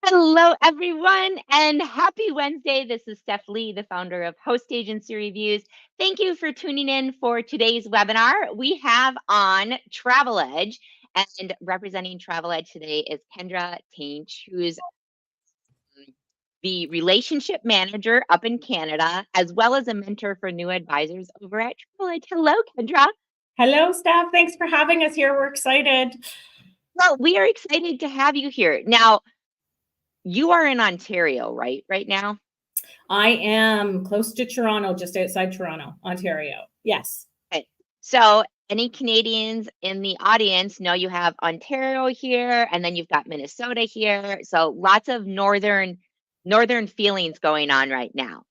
Hello, everyone, and happy Wednesday. This is Steph Lee, the founder of Host Agency Reviews. Thank you for tuning in for today's webinar. We have on Travel Edge, and representing Travel Edge today is Kendra Tainsh, who's the relationship manager up in Canada, as well as a mentor for new advisors over at Travel Edge. Hello, Kendra. Hello, Steph. Thanks for having us here. We're excited. Well, we are excited to have you here. Now, you are in Ontario, right now? I am close to Toronto, just outside Toronto, Ontario. Yes. Okay. So, any Canadians in the audience know you have Ontario here, and then you've got Minnesota here. So, lots of northern feelings going on right now.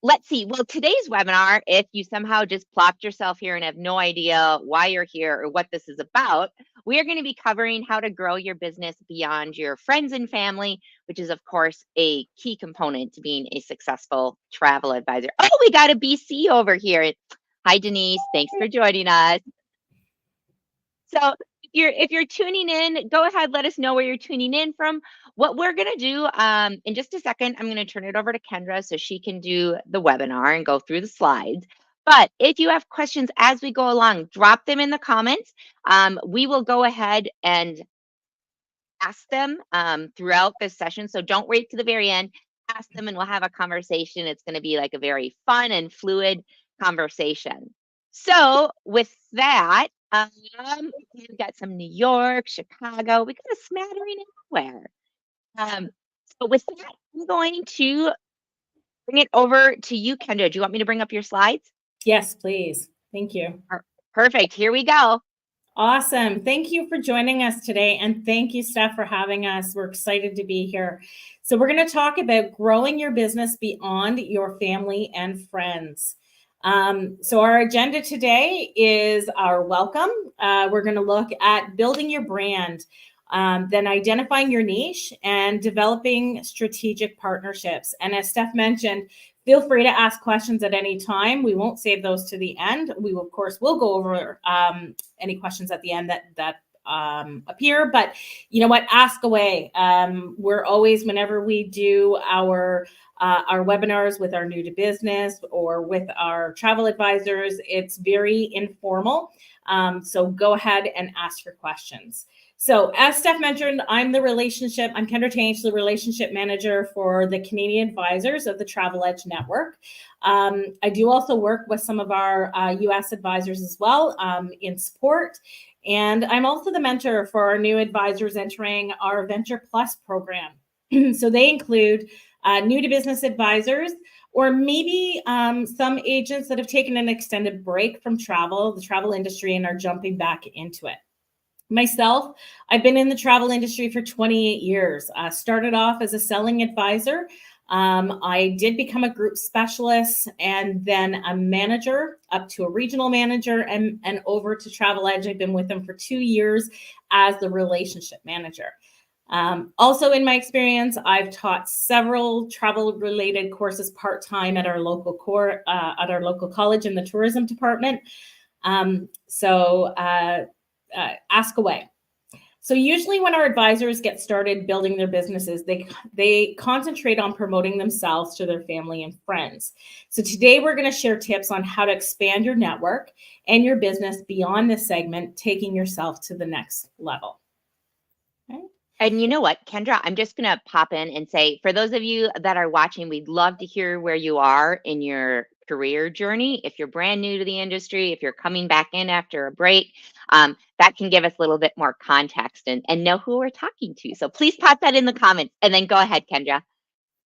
Let's see. Well, today's webinar, if you somehow just plopped yourself here and have no idea why you're here or what this is about, we are going to be covering how to grow your business beyond your friends and family, which is, of course, a key component to being a successful travel advisor. Oh, we got a BC over here. Hi, Denise. Thanks for joining us. So if you're tuning in, go ahead, let us know where you're tuning in from. What we're gonna do in just a second, I'm gonna turn it over to Kendra so she can do the webinar and go through the slides. But if you have questions as we go along, drop them in the comments. We will go ahead and ask them throughout this session. So don't wait to the very end. Ask them and we'll have a conversation. It's going to be like a very fun and fluid conversation. So with that, we've got some New York, Chicago. We got a smattering everywhere. So with that, I'm going to bring it over to you, Kendra. Do you want me to bring up your slides? Yes, please. Thank you. Perfect. Here we go. Awesome. Thank you for joining us today. And thank you, Steph, for having us. We're excited to be here. So we're going to talk about growing your business beyond your family and friends. So our agenda today is our welcome. We're going to look at building your brand, then identifying your niche and developing strategic partnerships. And as Steph mentioned, feel free to ask questions at any time. We won't save those to the end. We, of course, will go over any questions at the end that appear, but you know what, ask away. We're always, whenever we do our webinars with our new to business or with our travel advisors, it's very informal. So go ahead and ask your questions. So as Steph mentioned, I'm Kendra Tainsh, the relationship manager for the Canadian advisors of the Travel Edge Network. I do also work with some of our US advisors as well in support. And I'm also the mentor for our new advisors entering our Venture Plus program. So they include new to business advisors, or maybe some agents that have taken an extended break from the travel industry, and are jumping back into it. Myself, I've been in the travel industry for 28 years. Started off as a selling advisor. I did become a group specialist and then a manager, up to a regional manager, and over to Travel Edge. I've been with them for 2 years as the relationship manager. Also in my experience, I've taught several travel-related courses part-time at our local college in the tourism department. Ask away. So usually when our advisors get started building their businesses, they concentrate on promoting themselves to their family and friends. So today we're going to share tips on how to expand your network and your business beyond this segment, taking yourself to the next level. Okay. And you know what, Kendra, I'm just going to pop in and say, for those of you that are watching, we'd love to hear where you are in your career journey. If you're brand new to the industry, if you're coming back in after a break, that can give us a little bit more context and know who we're talking to. So please pop that in the comments and then go ahead, Kendra.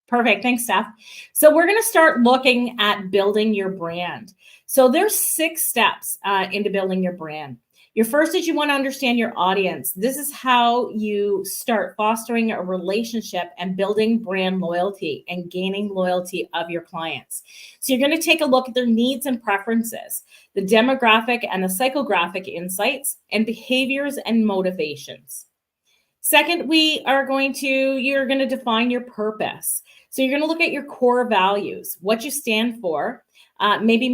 Perfect. Thanks, Steph. So we're going to start looking at building your brand. So there's 6 steps into building your brand. Your first is you want to understand your audience. This is how you start fostering a relationship and building brand loyalty and gaining loyalty of your clients. So you're going to take a look at their needs and preferences, the demographic and the psychographic insights, and behaviors and motivations. Second, you're going to define your purpose. So you're going to look at your core values, what you stand for, maybe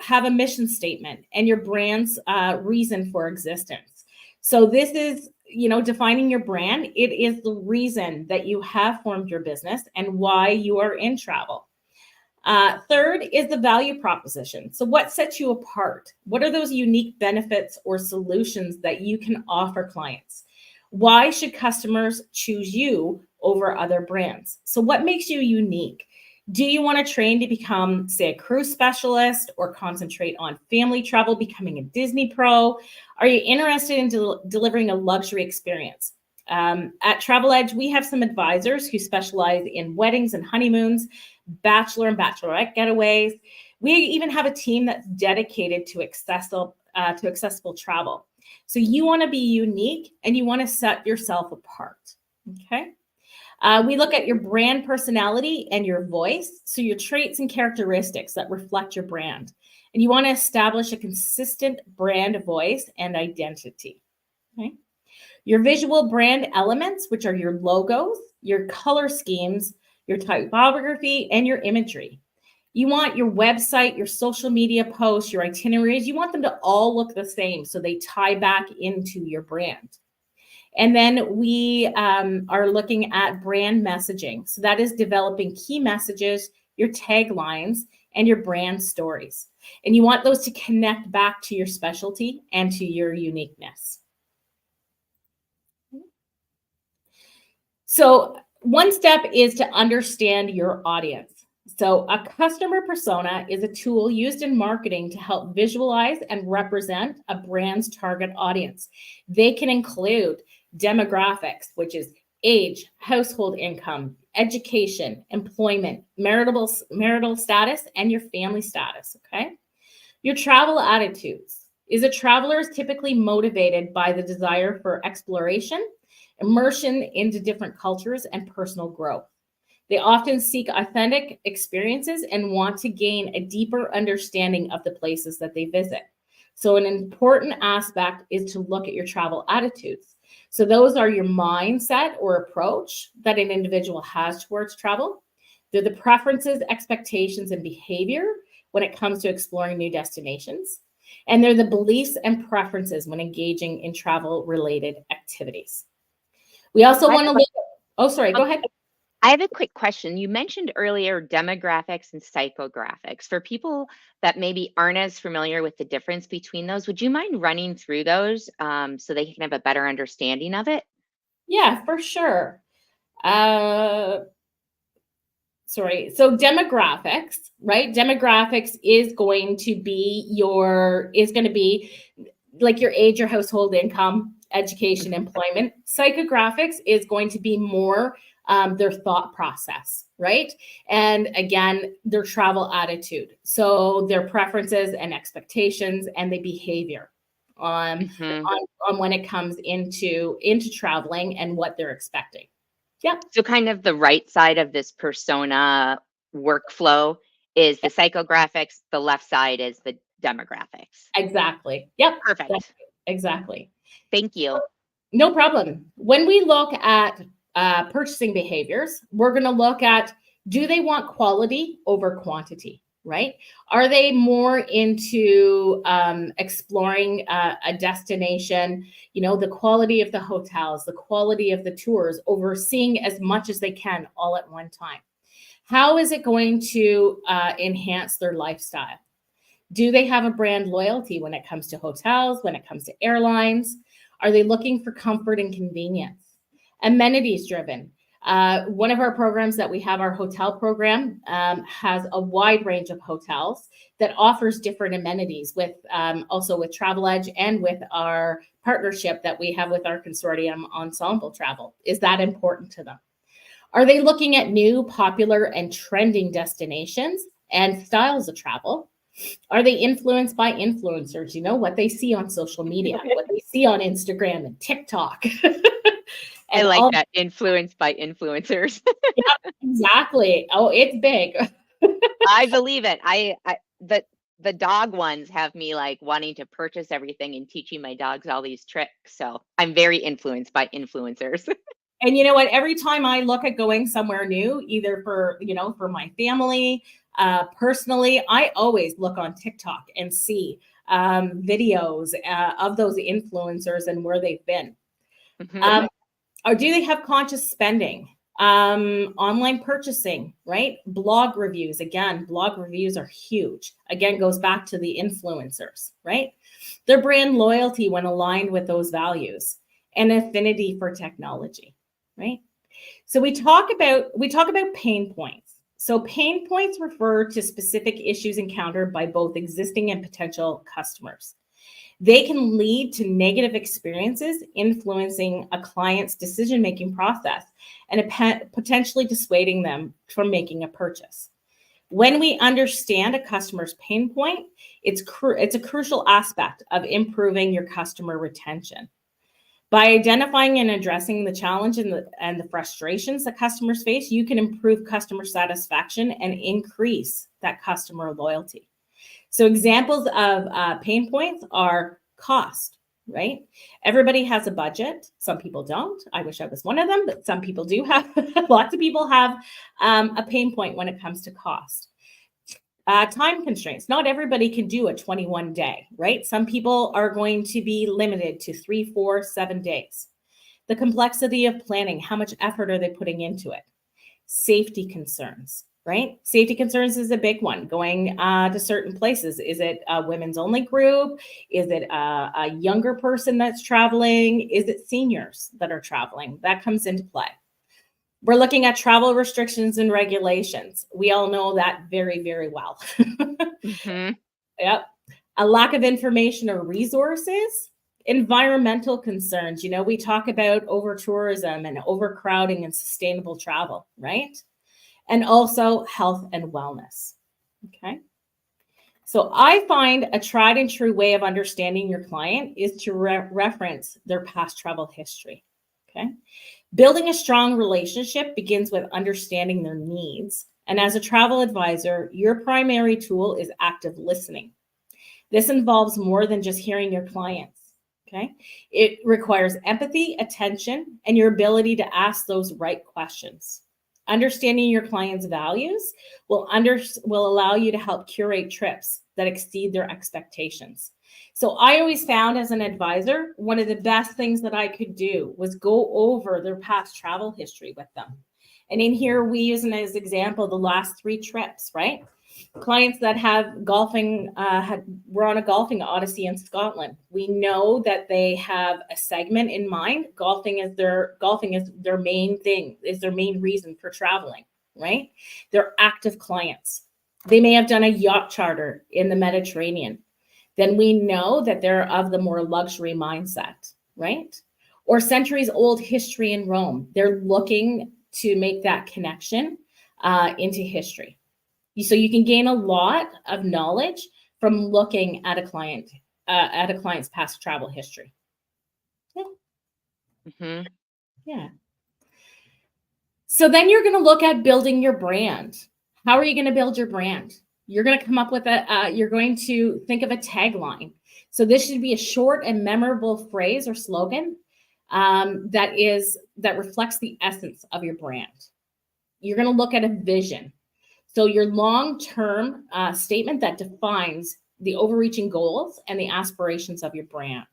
have a mission statement, and your brand's reason for existence. So this is defining your brand, it is the reason that you have formed your business and why you are in travel. Third is the value proposition. So, what sets you apart? What are those unique benefits or solutions that you can offer clients? Why should customers choose you over other brands? So, what makes you unique? Do you want to train to become, say, a cruise specialist or concentrate on family travel, becoming a Disney pro? Are you interested in delivering a luxury experience? At Travel Edge, we have some advisors who specialize in weddings and honeymoons, bachelor and bachelorette getaways. We even have a team that's dedicated to accessible travel. So you want to be unique and you want to set yourself apart. Okay. We look at your brand personality and your voice, so your traits and characteristics that reflect your brand. And you want to establish a consistent brand voice and identity. Okay. Your visual brand elements, which are your logos, your color schemes, your typography, and your imagery. You want your website, your social media posts, your itineraries, you want them to all look the same so they tie back into your brand. And then we are looking at brand messaging. So that is developing key messages, your taglines, and your brand stories. And you want those to connect back to your specialty and to your uniqueness. So one step is to understand your audience. So a customer persona is a tool used in marketing to help visualize and represent a brand's target audience. They can include demographics, which is age, household income, education, employment, marital status, and your family status, okay? Your travel attitudes. Is a traveler typically motivated by the desire for exploration, immersion into different cultures, and personal growth? They often seek authentic experiences and want to gain a deeper understanding of the places that they visit. So an important aspect is to look at your travel attitudes. So those are your mindset or approach that an individual has towards travel. They're the preferences, expectations, and behavior when it comes to exploring new destinations. And they're the beliefs and preferences when engaging in travel-related activities. We also want to look at, oh, sorry, go ahead. I have a quick question. You mentioned earlier demographics and psychographics. For people that maybe aren't as familiar with the difference between those, would you mind running through those so they can have a better understanding of it? Yeah, for sure. Sorry. So demographics, right? Demographics is going to be like your age, your household income, education, employment. Psychographics is going to be more their thought process, right? And again, their travel attitude. So their preferences and expectations and the behavior on when it comes into traveling and what they're expecting. Yeah. So kind of the right side of this persona workflow is the psychographics, the left side is the demographics. Exactly. Yep. Perfect. Exactly. Thank you. No problem. When we look at purchasing behaviors, we're going to look at, do they want quality over quantity, right? Are they more into exploring a destination, the quality of the hotels, the quality of the tours, over seeing as much as they can all at one time? How is it going to enhance their lifestyle? Do they have a brand loyalty when it comes to hotels, when it comes to airlines? Are they looking for comfort and convenience? Amenities driven. One of our programs that we have, our hotel program, has a wide range of hotels that offers different amenities with also with Travel Edge and with our partnership that we have with our consortium Ensemble Travel. Is that important to them? Are they looking at new, popular, and trending destinations and styles of travel? Are they influenced by influencers? What they see on social media, what they see on Instagram and TikTok. I like that, influenced by influencers. Yeah, exactly. Oh, it's big. I believe it. The dog ones have me like wanting to purchase everything and teaching my dogs all these tricks. So I'm very influenced by influencers. And you know what? Every time I look at going somewhere new, either for my family, personally, I always look on TikTok and see videos of those influencers and where they've been. Mhm. Or do they have conscious spending? Online purchasing, right? Blog reviews. Again, blog reviews are huge. Again, goes back to the influencers, right? Their brand loyalty when aligned with those values and affinity for technology, right? So we talk about pain points. So pain points refer to specific issues encountered by both existing and potential customers. They can lead to negative experiences, influencing a client's decision-making process and potentially dissuading them from making a purchase. When we understand a customer's pain point, it's a crucial aspect of improving your customer retention. By identifying and addressing the challenge and the frustrations that customers face, you can improve customer satisfaction and increase that customer loyalty. So examples of pain points are cost, right? Everybody has a budget. Some people don't. I wish I was one of them, but some people do have. Lots of people have a pain point when it comes to cost. Time constraints. Not everybody can do a 21 day, right? Some people are going to be limited to 3, 4, 7 days. The complexity of planning. How much effort are they putting into it? Safety concerns, right? Safety concerns is a big one. Going to certain places. Is it a women's only group? Is it a younger person that's traveling? Is it seniors that are traveling? That comes into play. We're looking at travel restrictions and regulations. We all know that very, very well. Mhm. Yep. A lack of information or resources. Environmental concerns. You know, we talk about over tourism and overcrowding and sustainable travel, right? And also health and wellness. Okay. So I find a tried and true way of understanding your client is to reference their past travel history. Okay. Building a strong relationship begins with understanding their needs. And as a travel advisor, your primary tool is active listening. This involves more than just hearing your clients. Okay. It requires empathy, attention, and your ability to ask those right questions. Understanding your client's values will allow you to help curate trips that exceed their expectations. So I always found as an advisor, one of the best things that I could do was go over their past travel history with them. And in here, we use as example the last 3 trips, right? Clients that have golfing were on a golfing odyssey in Scotland. We know that they have a segment in mind. Golfing is their main thing, is their main reason for traveling, right? They're active clients. They may have done a yacht charter in the Mediterranean. Then we know that they're of the more luxury mindset, right? Or centuries old history in Rome. They're looking to make that connection into history. So you can gain a lot of knowledge from looking at a client's past travel history. Yeah. Mhm. Yeah. So then you're going to look at building your brand. How are you going to build your brand? You're going to come up with you're going to think of a tagline. So this should be a short and memorable phrase or slogan that reflects the essence of your brand. You're going to look at a vision. So your long-term statement that defines the overreaching goals and the aspirations of your brand.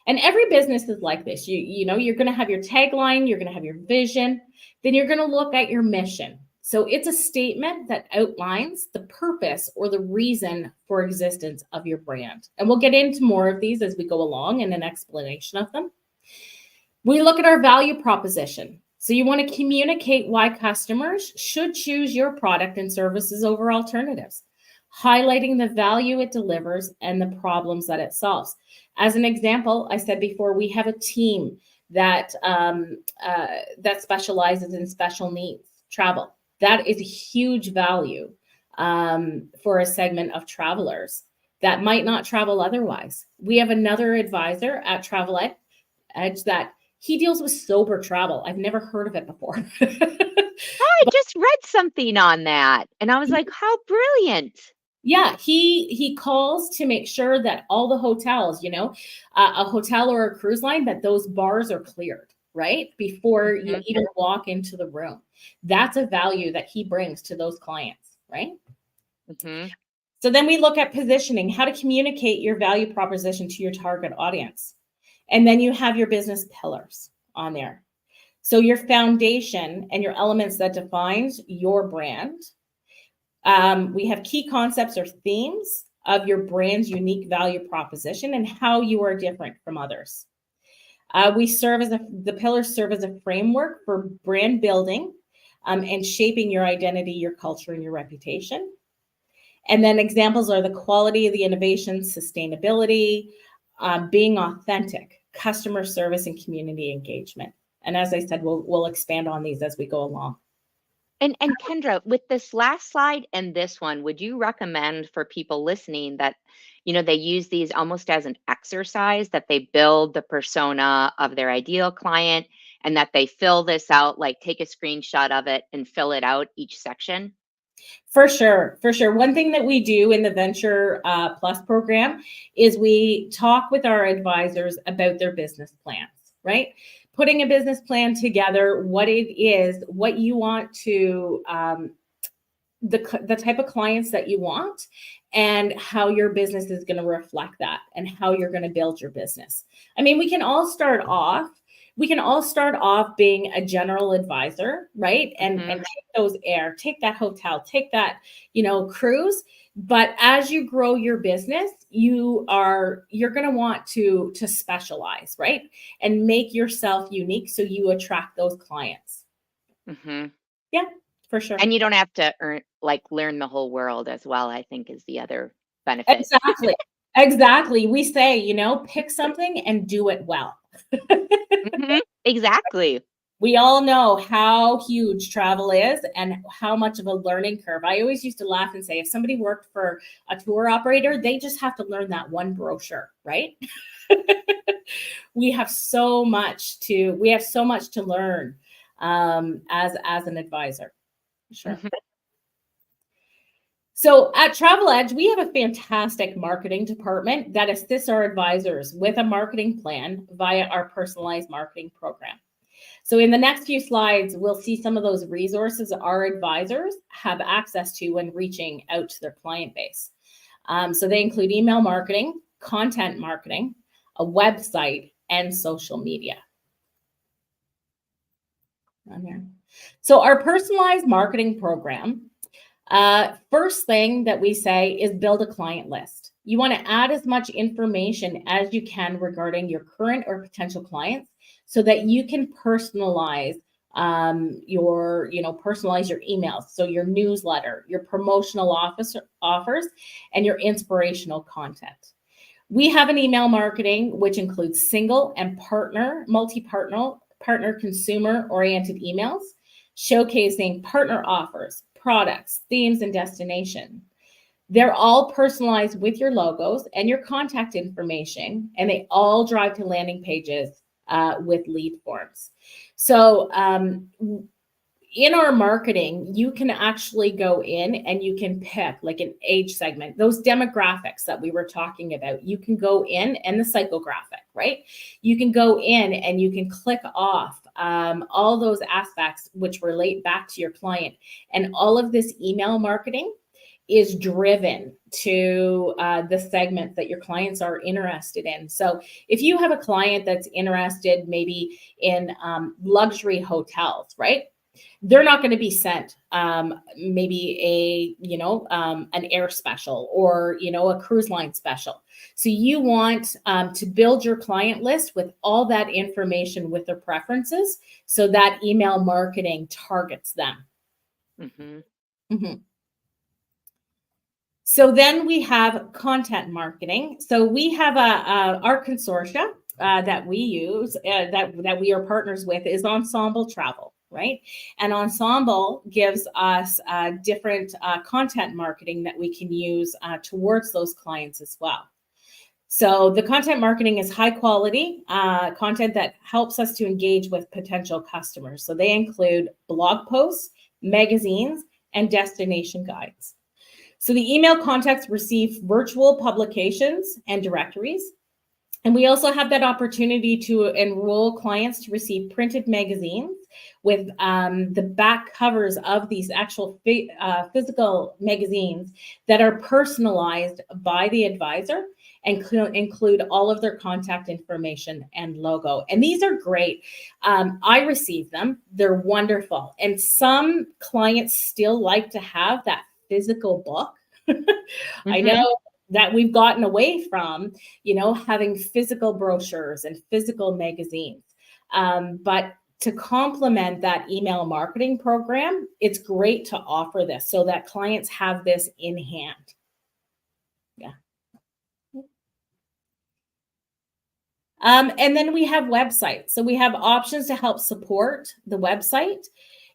And every business is like this. You know, you're going to have your tagline, you're going to have your vision, then you're going to look at your mission. So it's a statement that outlines the purpose or the reason for existence of your brand. And we'll get into more of these as we go along in an explanation of them. We look at our value proposition. So you want to communicate why customers should choose your product and services over alternatives, highlighting the value it delivers and the problems that it solves. As an example, I said before, we have a team that that specializes in special needs travel. That is a huge value for a segment of travelers that might not travel otherwise. We have another advisor at Travel Edge that he deals with sober travel. I've never heard of it before. I just read something on that, and I was like, "How brilliant." Yeah, he calls to make sure that all the hotels, you know, a hotel or a cruise line, that those bars are cleared, right? Before you Mhm. even walk into the room. That's a value that he brings to those clients, right? Mhm. So then we look at positioning, how to communicate your value proposition to your target audience. And then you have your business pillars on there. So your foundation and your elements that defines your brand. We have key concepts or themes of your brand's unique value proposition and how you are different from others. The pillars serve as a framework for brand building and shaping your identity, your culture, and your reputation. And then examples are the quality of the innovation, sustainability, being authentic, customer service, and community engagement. And as I said, we'll expand on these as we go along. And Kendra, with this last slide and this one, would you recommend for people listening that, they use these almost as an exercise, that they build the persona of their ideal client and that they fill this out, like take a screenshot of it and fill it out each section? For sure, for sure. One thing that we do in the Venture Plus program is we talk with our advisors about their business plans, right? Putting a business plan together, what it is, what you want to, the type of clients that you want, and how your business is going to reflect that, and how you're going to build your business. I mean, we can all start off being a general advisor, right? And take those take that hotel, take that, cruise. But as you grow your business, you're going to want to specialize, right? And make yourself unique so you attract those clients. Yeah, for sure. And you don't have to learn the whole world as well, I think is the other benefit. Exactly. We say, pick something and do it well. Exactly. We all know how huge travel is and how much of a learning curve. I always used to laugh and say, if somebody worked for a tour operator, they just have to learn that one brochure, right? We have so much to learn as an advisor. Sure. So at Travel Edge, we have a fantastic marketing department that assists our advisors with a marketing plan via our personalized marketing program. So in the next few slides, we'll see some of those resources our advisors have access to when reaching out to their client base. So they include email marketing, content marketing, a website, and social media. On here. So our personalized marketing program, first thing that we say is build a client list. You want to add as much information as you can regarding your current or potential clients so that you can personalize your emails. So your newsletter, your promotional offers, and your inspirational content. We have an email marketing, which includes single and multi-partner consumer-oriented emails, showcasing partner offers, products, themes, and destination. They're all personalized with your logos and your contact information, and they all drive to landing pages with lead forms. So in our marketing, you can actually go in and you can pick like an age segment, those demographics that we were talking about. You can go in, and the psychographic, right? You can go in and you can click off all those aspects which relate back to your client. And all of this email marketing is driven to the segments that your clients are interested in. So if you have a client that's interested maybe in luxury hotels, right? They're not going to be sent maybe an air special or, a cruise line special. So you want to build your client list with all that information with their preferences so that email marketing targets them. So then we have content marketing. So we have our consortia that we use, that we are partners with, is Ensemble Travel, right? And Ensemble gives us different content marketing that we can use towards those clients as well. So the content marketing is high quality content that helps us to engage with potential customers. So they include blog posts, magazines, and destination guides. So the email contacts receive virtual publications and directories. And we also have that opportunity to enroll clients to receive printed magazines with the back covers of these actual physical magazines that are personalized by the advisor and include all of their contact information and logo. And these are great. I receive them. They're wonderful. And some clients still like to have that physical book. I Mm-hmm. know that we've gotten away from, having physical brochures and physical magazines. But to complement that email marketing program, it's great to offer this so that clients have this in hand. Yeah. And then we have websites. So we have options to help support the website.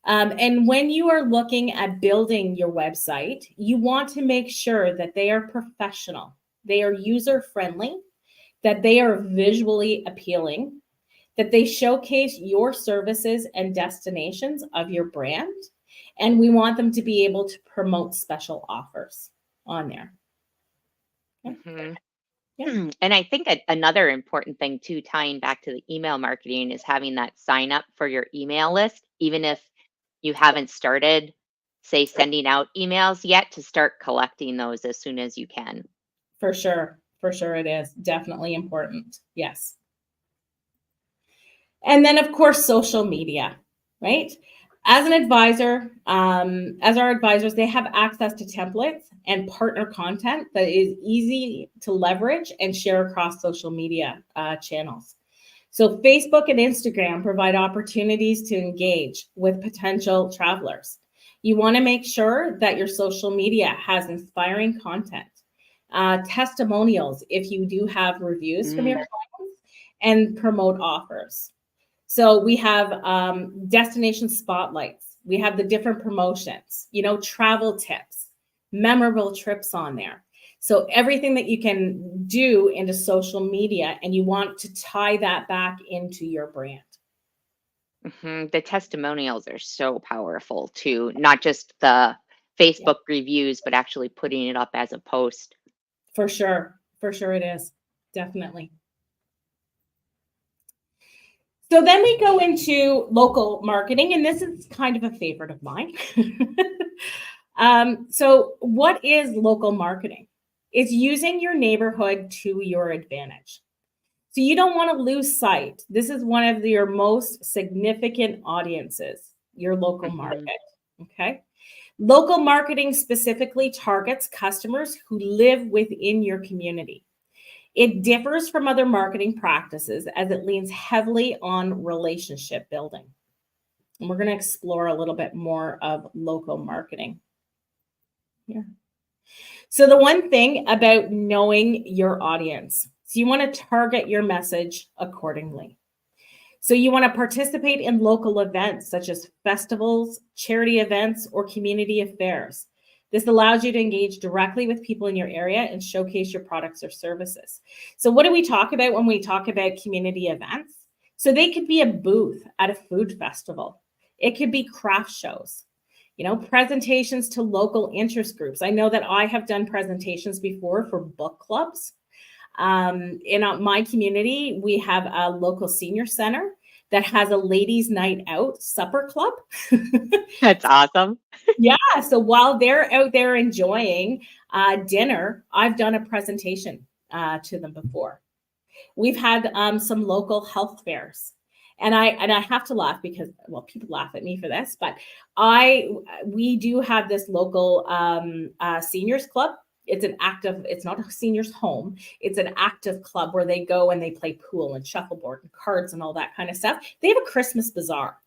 And when you are looking at building your website, you want to make sure that they are professional, they are user friendly, that they are visually appealing, that they showcase your services and destinations of your brand. And we want them to be able to promote special offers on there. Okay. Mm-hmm. Yeah. And I think another important thing too, tying back to the email marketing, is having that sign up for your email list, even if you haven't started, say, sending out emails yet, to start collecting those as soon as you can. For sure. For sure, it is definitely important. Yes. And then, of course, social media, right? As an advisor, as our advisors, they have access to templates and partner content that is easy to leverage and share across social media channels. So Facebook and Instagram provide opportunities to engage with potential travelers. You want to make sure that your social media has inspiring content, testimonials if you do have reviews from your clients, and promote offers. So we have destination spotlights. We have the different promotions, travel tips, memorable trips on there. So everything that you can do into social media, and you want to tie that back into your brand. Mm-hmm. The testimonials are so powerful too, not just the Facebook reviews, but actually putting it up as a post. For sure. For sure it is. Definitely. So then we go into local marketing, and this is kind of a favorite of mine. So what is local marketing? It's using your neighborhood to your advantage. So you don't want to lose sight. This is one of your most significant audiences, your local market. Okay. Local marketing specifically targets customers who live within your community. It differs from other marketing practices as it leans heavily on relationship building. And we're going to explore a little bit more of local marketing here. So the one thing about knowing your audience, so you want to target your message accordingly. So you want to participate in local events such as festivals, charity events, or community affairs. This allows you to engage directly with people in your area and showcase your products or services. So what do we talk about when we talk about community events? So they could be a booth at a food festival. It could be craft shows, presentations to local interest groups. I know that I have done presentations before for book clubs. In my community, we have a local senior center that has a ladies' night out supper club. That's awesome. Yeah. So while they're out there enjoying dinner, I've done a presentation to them before. We've had some local health fairs. And I have to laugh because, well, people laugh at me for this, but we do have this local seniors club. It's not a seniors home. It's an active club where they go and they play pool and shuffleboard and cards and all that kind of stuff. They have a Christmas bazaar.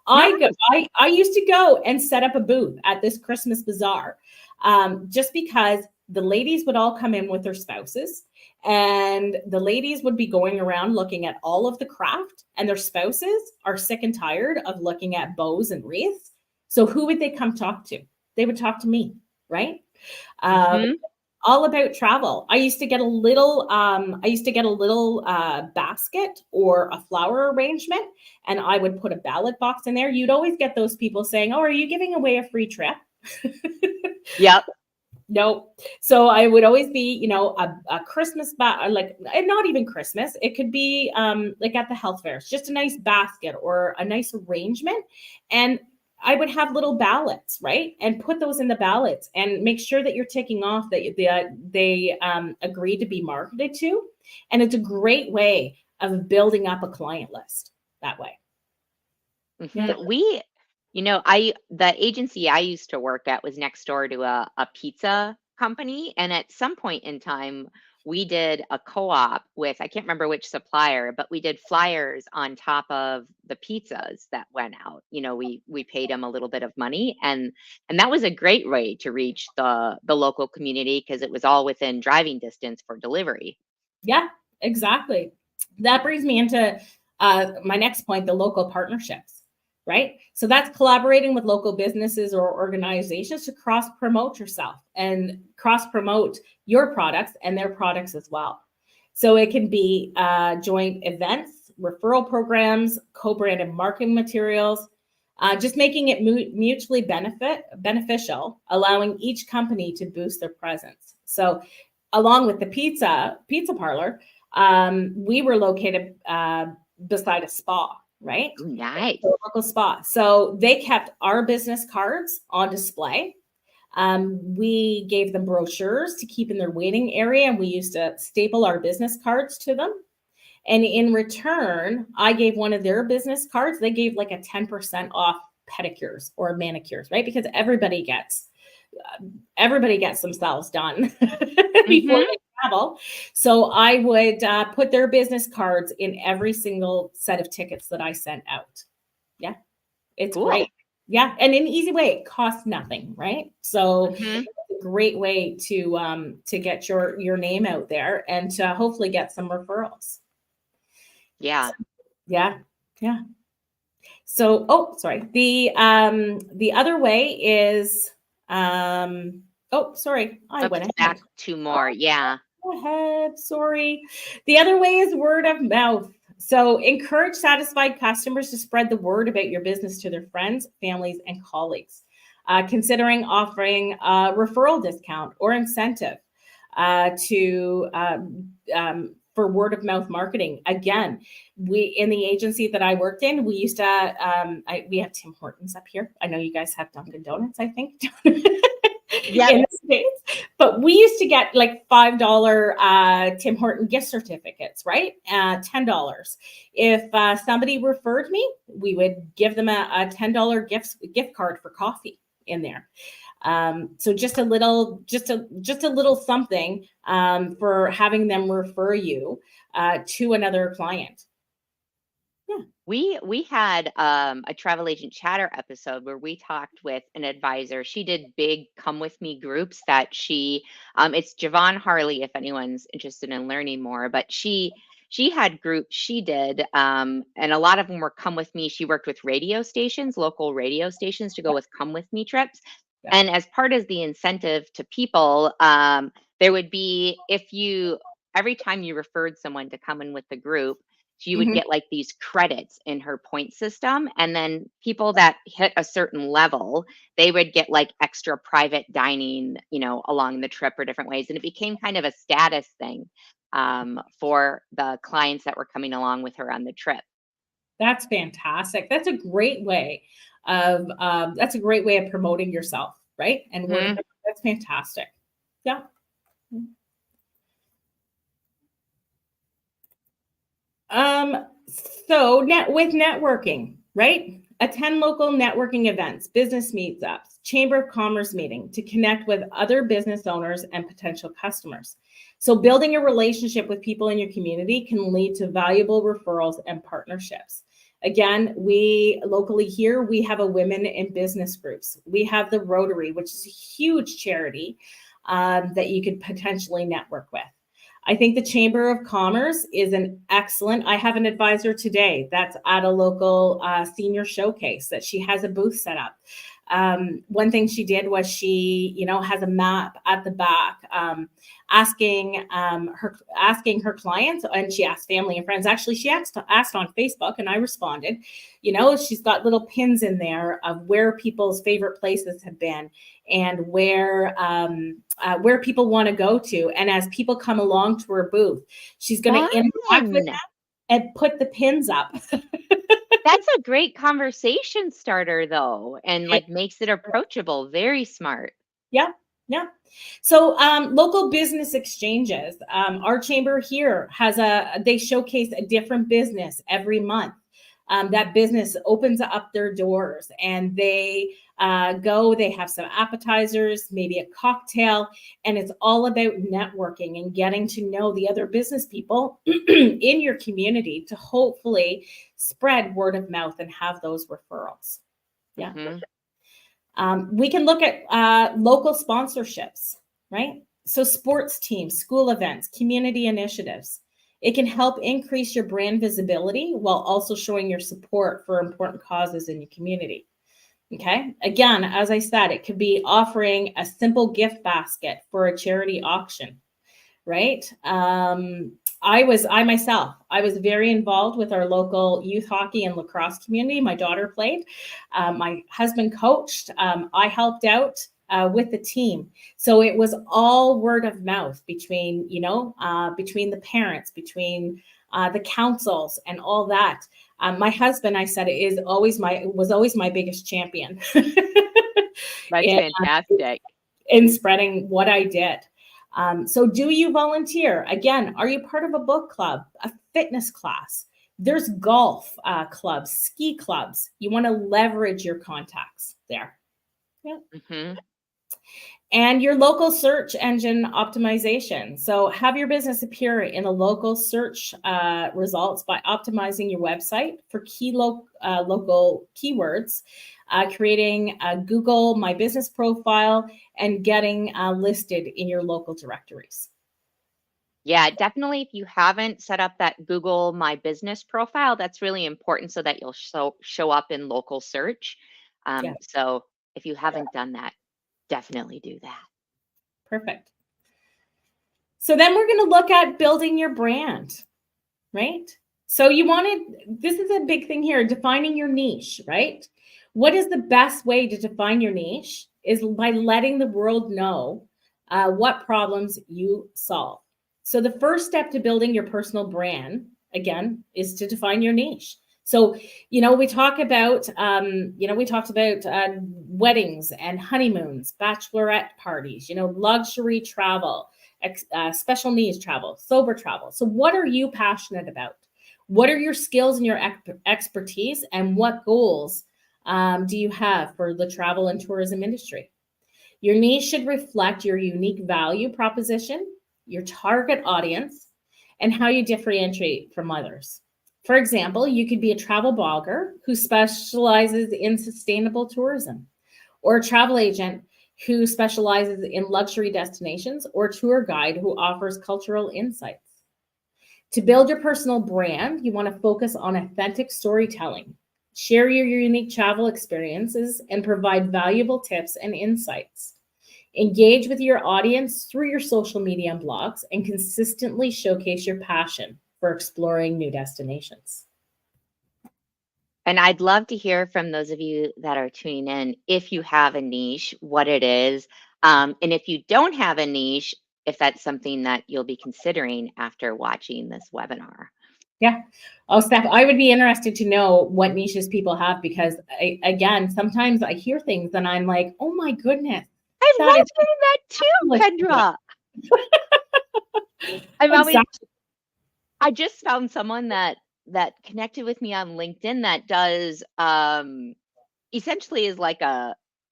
I used to go and set up a booth at this Christmas bazaar just because the ladies would all come in with their spouses, and the ladies would be going around looking at all of the craft, and their spouses are sick and tired of looking at bows and wreaths. So who would they come talk to? They would talk to me, right? All about travel. I used to get a little basket or a flower arrangement, and I would put a ballot box in there. You'd always get those people saying, "Oh, are you giving away a free trip?" Yep. No. So I would always be, a Christmas, like, and not even Christmas. It could be like at the health fairs, just a nice basket or a nice arrangement. And I would have little ballots, right? And put those in the ballots and make sure that you're ticking off that they agree to be marketed to. And it's a great way of building up a client list that way. Yeah. We, the agency I used to work at was next door to a pizza company. And at some point in time, we did a co-op with, I can't remember which supplier, but we did flyers on top of the pizzas that went out. We paid them a little bit of money, and that was a great way to reach the local community because it was all within driving distance for delivery. Yeah, exactly. That brings me into my next point, the local partnerships, right? So that's collaborating with local businesses or organizations to cross promote yourself and cross promote your products and their products as well. So it can be joint events, referral programs, co-branded marketing materials, just making it mutually beneficial, allowing each company to boost their presence. So along with the pizza parlor, we were located beside a spa, right? Ooh, nice. So local spa. So they kept our business cards on display. We gave them brochures to keep in their waiting area, and we used to staple our business cards to them. And in return, I gave one of their business cards. They gave like a 10% off pedicures or manicures, right? Because everybody gets themselves done before they travel. So I would put their business cards in every single set of tickets that I sent out. Yeah, it's Cool. great. Yeah, and in an easy way, it costs nothing, right? So it's a great way to get your name out there and to hopefully get some referrals. Yeah. Yeah. So, sorry. The other way is sorry. I went back two more. Yeah. Go ahead. Sorry. The other way is word of mouth. So encourage satisfied customers to spread the word about your business to their friends, families, and colleagues. Considering offering a referral discount or incentive for word of mouth marketing. Again, we in the agency that I worked in, we used to we have Tim Hortons up here. I know you guys have Dunkin' Donuts, I think. Yeah. In the States. But we used to get like $5 Tim Horton gift certificates, right? $10. If somebody referred me, we would give them a $10 gift card for coffee in there. So just a little something for having them refer you to another client. Yeah. We had a travel agent chatter episode where we talked with an advisor. She did big come with me groups that it's Javon Harley if anyone's interested in learning more, but she had groups she did, and a lot of them were come with me. She worked with radio stations, local radio stations, to go with come with me trips. Yeah. And as part of the incentive to people, there would be, every time you referred someone to come in with the group, you would get like these credits in her point system. And then people that hit a certain level, they would get like extra private dining, along the trip or different ways. And it became kind of a status thing for the clients that were coming along with her on the trip. That's fantastic. That's a great way of promoting yourself, right? And that's fantastic. Yeah. So with networking, right? Attend local networking events, business meetups, chamber of commerce meeting to connect with other business owners and potential customers. So building a relationship with people in your community can lead to valuable referrals and partnerships. Again, we locally here, we have a women in business groups. We have the Rotary, which is a huge charity that you could potentially network with. I think the Chamber of Commerce is I have an advisor today that's at a local senior showcase that she has a booth set up. One thing she did was she, has a map at the back, asking her clients, and she asked family and friends. Actually, she asked on Facebook, and I responded. She's got little pins in there of where people's favorite places have been and where people want to go to. And as people come along to her booth, she's going to interact with them and put the pins up. That's a great conversation starter though, and like makes it approachable. Very smart. Yeah, yeah. So local business exchanges. Our chamber here has they showcase a different business every month. That business opens up their doors and they they have some appetizers, maybe a cocktail, and it's all about networking and getting to know the other business people in your community to hopefully spread word of mouth and have those referrals. Yeah. Hmm. We can look at local sponsorships, right? So sports teams, school events, community initiatives. It can help increase your brand visibility while also showing your support for important causes in your community. Okay. Again, as I said, it could be offering a simple gift basket for a charity auction, right? I was very involved with our local youth hockey and lacrosse community. My daughter played. My husband coached. I helped out with the team. So it was all word of mouth between, between the parents, between the councils and all that. My husband, I said, was always my biggest champion That's in, fantastic. in spreading what I did. So do you volunteer? Again, are you part of a book club, a fitness class? There's golf clubs, ski clubs. You want to leverage your contacts there. Yeah. Hmm. And your local search engine optimization. So have your business appear in a local search results by optimizing your website for local keywords, creating a Google My Business profile, and getting listed in your local directories. Yeah, definitely. If you haven't set up that Google My Business profile, that's really important so that you'll show up in local search. Yeah, So if you haven't done that, definitely do that. perfect. So then we're going to look at building your brand, right? So this is a big thing here, defining your niche, right? What is the best way to define your niche is by letting the world know what problems you solve. So the first step to building your personal brand, again, is to define your niche. So, we talked about weddings and honeymoons, bachelorette parties, luxury travel, special needs travel, sober travel. So what are you passionate about? What are your skills and your expertise, and what goals do you have for the travel and tourism industry? Your niche should reflect your unique value proposition, your target audience, and how you differentiate from others. For example, you could be a travel blogger who specializes in sustainable tourism, or a travel agent who specializes in luxury destinations, or a tour guide who offers cultural insights. To build your personal brand, you want to focus on authentic storytelling, share your unique travel experiences, and provide valuable tips and insights. Engage with your audience through your social media and blogs, and consistently showcase your passion for exploring new destinations. And I'd love to hear from those of you that are tuning in if you have a niche, what it is. And if you don't have a niche, if that's something that you'll be considering after watching this webinar. Yeah. Oh, Steph, I would be interested to know what niches people have, because again, sometimes I hear things and I'm like, oh my goodness, I that love is hearing that too, Kendra. I'm always exactly. I just found someone that connected with me on LinkedIn that does essentially is like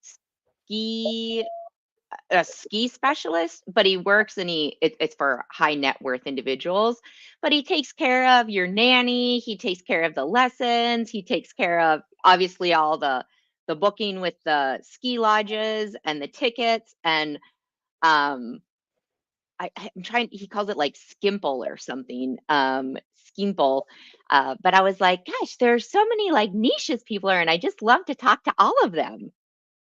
ski a ski specialist, but he works and it's for high net worth individuals. But he takes care of your nanny, he takes care of the lessons, he takes care of obviously all the booking with the ski lodges and the tickets and um I'm trying, he calls it like skimple or something, skimple. But I was like, gosh, there's so many like niches people are, and I just love to talk to all of them.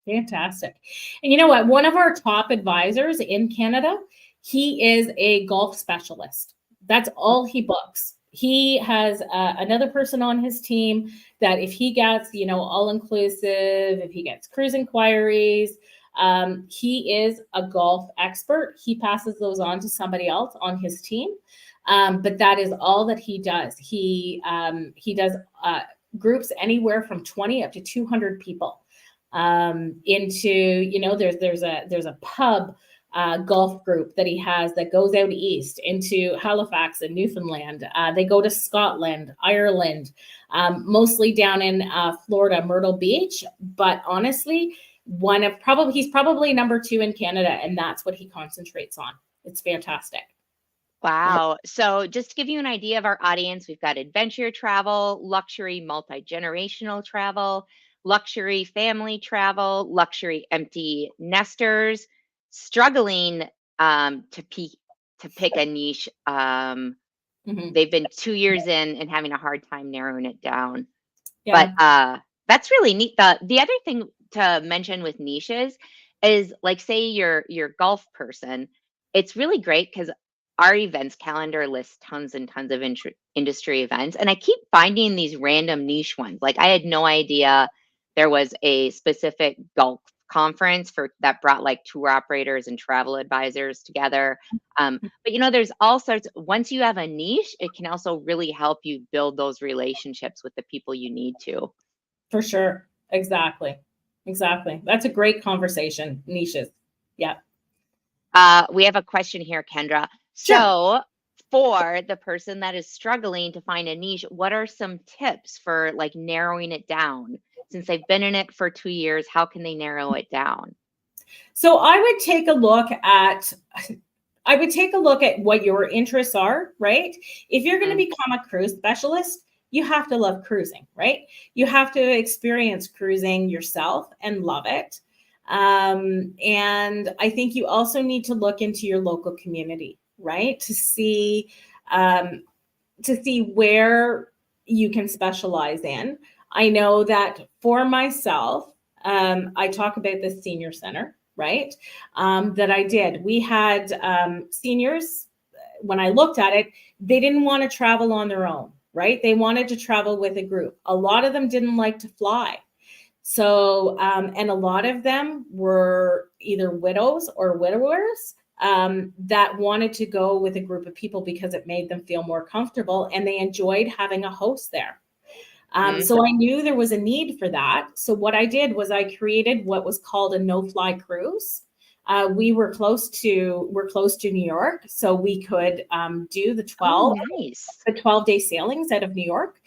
Fantastic. And you know what? One of our top advisors in Canada, he is a golf specialist. That's all he books. He has another person on his team that if he gets, all inclusive, if he gets cruise inquiries, he is a golf expert. He passes those on to somebody else on his team. But that is all that he does. He does groups anywhere from 20 up to 200 people. Into, you know, there's a pub golf group that he has that goes out east into Halifax and Newfoundland. They go to Scotland, Ireland, mostly down in Florida, Myrtle Beach. But honestly, he's probably number 2 in Canada, and that's what he concentrates on. It's fantastic. Wow. So just to give you an idea of our audience, we've got adventure travel, luxury multi-generational travel, luxury family travel, luxury empty nesters, struggling to pick a niche. They've been 2 years in and having a hard time narrowing it down. But Yeah. that's really neat. The other thing to mention with niches is, like, say you're golf person, it's really great because our events calendar lists tons and tons of industry events, and I keep finding these random niche ones. Like, I had no idea there was a specific golf conference for that brought like tour operators and travel advisors together. But you know, there's all sorts. Once you have a niche, it can also really help you build those relationships with the people you need to. For sure. Exactly. That's a great conversation. Niches. Yeah. We have a question here, Kendra. Sure. So, for the person that is struggling to find a niche, what are some tips for like narrowing it down? Since they've been in it for 2 years, how can they narrow it down? So I would take a look at what your interests are, right? If you're going to Mm. become a cruise specialist, you have to love cruising, right? You have to experience cruising yourself and love it. And I think you also need to look into your local community, right? To see where you can specialize in. I know that for myself, I talk about the senior center, right? That I did. We had seniors, when I looked at it, they didn't want to travel on their own, right? They wanted to travel with a group. A lot of them didn't like to fly. So, and a lot of them were either widows or widowers that wanted to go with a group of people because it made them feel more comfortable and they enjoyed having a host there. Mm. So I knew there was a need for that. So what I did was I created what was called a no-fly cruise. We're close to New York, so we could do the Oh, nice. 12-day sailings out of New York.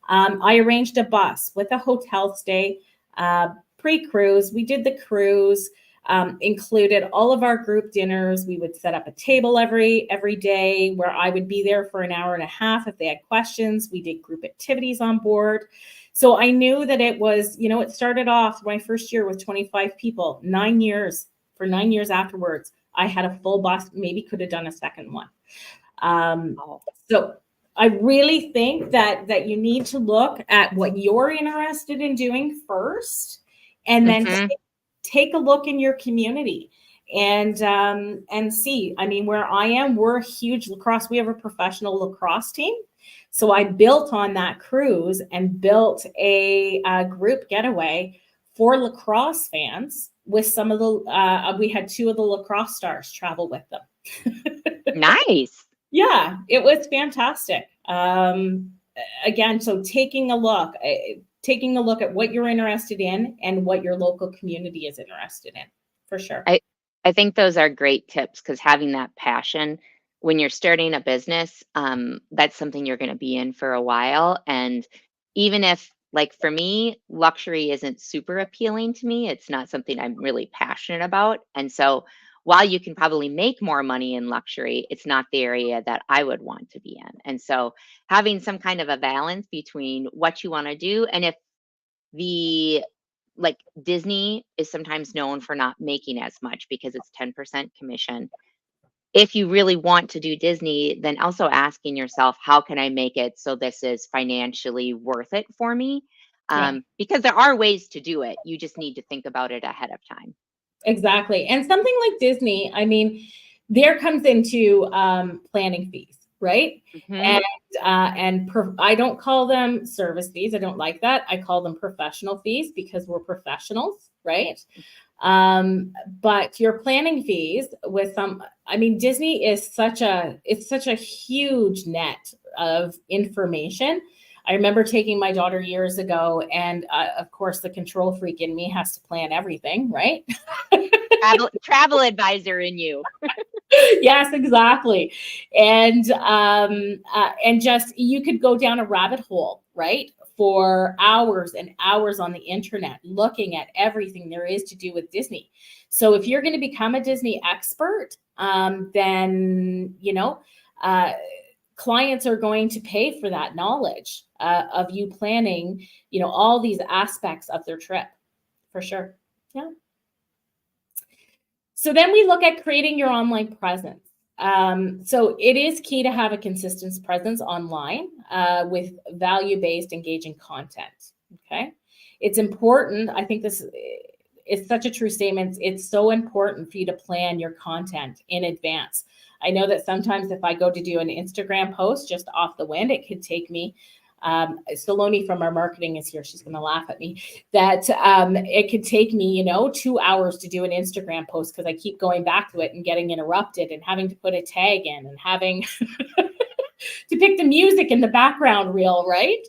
I arranged a bus with a hotel stay, pre-cruise. We did the cruise, included all of our group dinners. We would set up a table every day where I would be there for an hour and a half if they had questions. We did group activities on board. So I knew that it was, you know, it started off my first year with 25 people, 9 years. For 9 years afterwards, I had a full bus, maybe could have done a second one. Oh. So I really think that you need to look at what you're interested in doing first, and then Mhm. take a look in your community and see. I mean, where I am, we're a huge lacrosse. We have a professional lacrosse team. So I built on that cruise and built a group getaway for lacrosse fans with some of the, we had 2 of the lacrosse stars travel with them. Nice. Yeah, it was fantastic. Again, so taking a look at what you're interested in and what your local community is interested in, for sure. I think those are great tips because having that passion when you're starting a business, that's something you're going to be in for a while. And even if, like for me, luxury isn't super appealing to me, it's not something I'm really passionate about. And so while you can probably make more money in luxury, it's not the area that I would want to be in. And so having some kind of a balance between what you want to do and if the like Disney is sometimes known for not making as much because it's 10% commission. If you really want to do Disney, then also asking yourself, how can I make it so this is financially worth it for me? Yeah. Because there are ways to do it. You just need to think about it ahead of time. Exactly. And something like Disney, I mean, there comes into planning fees, right? Hmm. And I don't call them service fees. I don't like that. I call them professional fees because we're professionals, right? But your planning fees with I mean, Disney is such a huge net of information. I remember taking my daughter years ago, and of course, the control freak in me has to plan everything, right? Travel advisor in you. Yes, exactly. And just you could go down a rabbit hole, right? For hours and hours on the internet looking at everything there is to do with Disney. So if you're going to become a Disney expert, then clients are going to pay for that knowledge of you planning, all these aspects of their trip, for sure. Yeah. So then we look at creating your online presence. So it is key to have a consistent presence online with value-based, engaging content. Okay, it's important. I think this is such a true statement. It's so important for you to plan your content in advance. I know that sometimes if I go to do an Instagram post just off the wind, it could take me. Saloni from our marketing is here. She's going to laugh at me that it could take me, 2 hours to do an Instagram post because I keep going back to it and getting interrupted and having to put a tag in and having to pick the music in the background reel, right?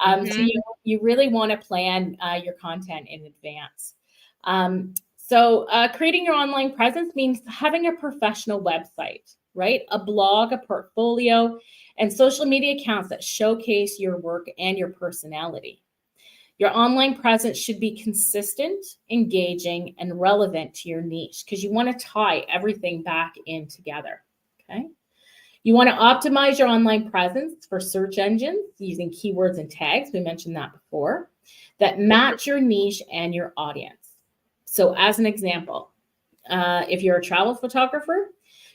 So you really want to plan your content in advance. So creating your online presence means having a professional website, right? A blog, a portfolio, and social media accounts that showcase your work and your personality. Your online presence should be consistent, engaging, and relevant to your niche because you want to tie everything back in together, okay? You want to optimize your online presence for search engines using keywords and tags, we mentioned that before, that match your niche and your audience. So as an example, if you're a travel photographer,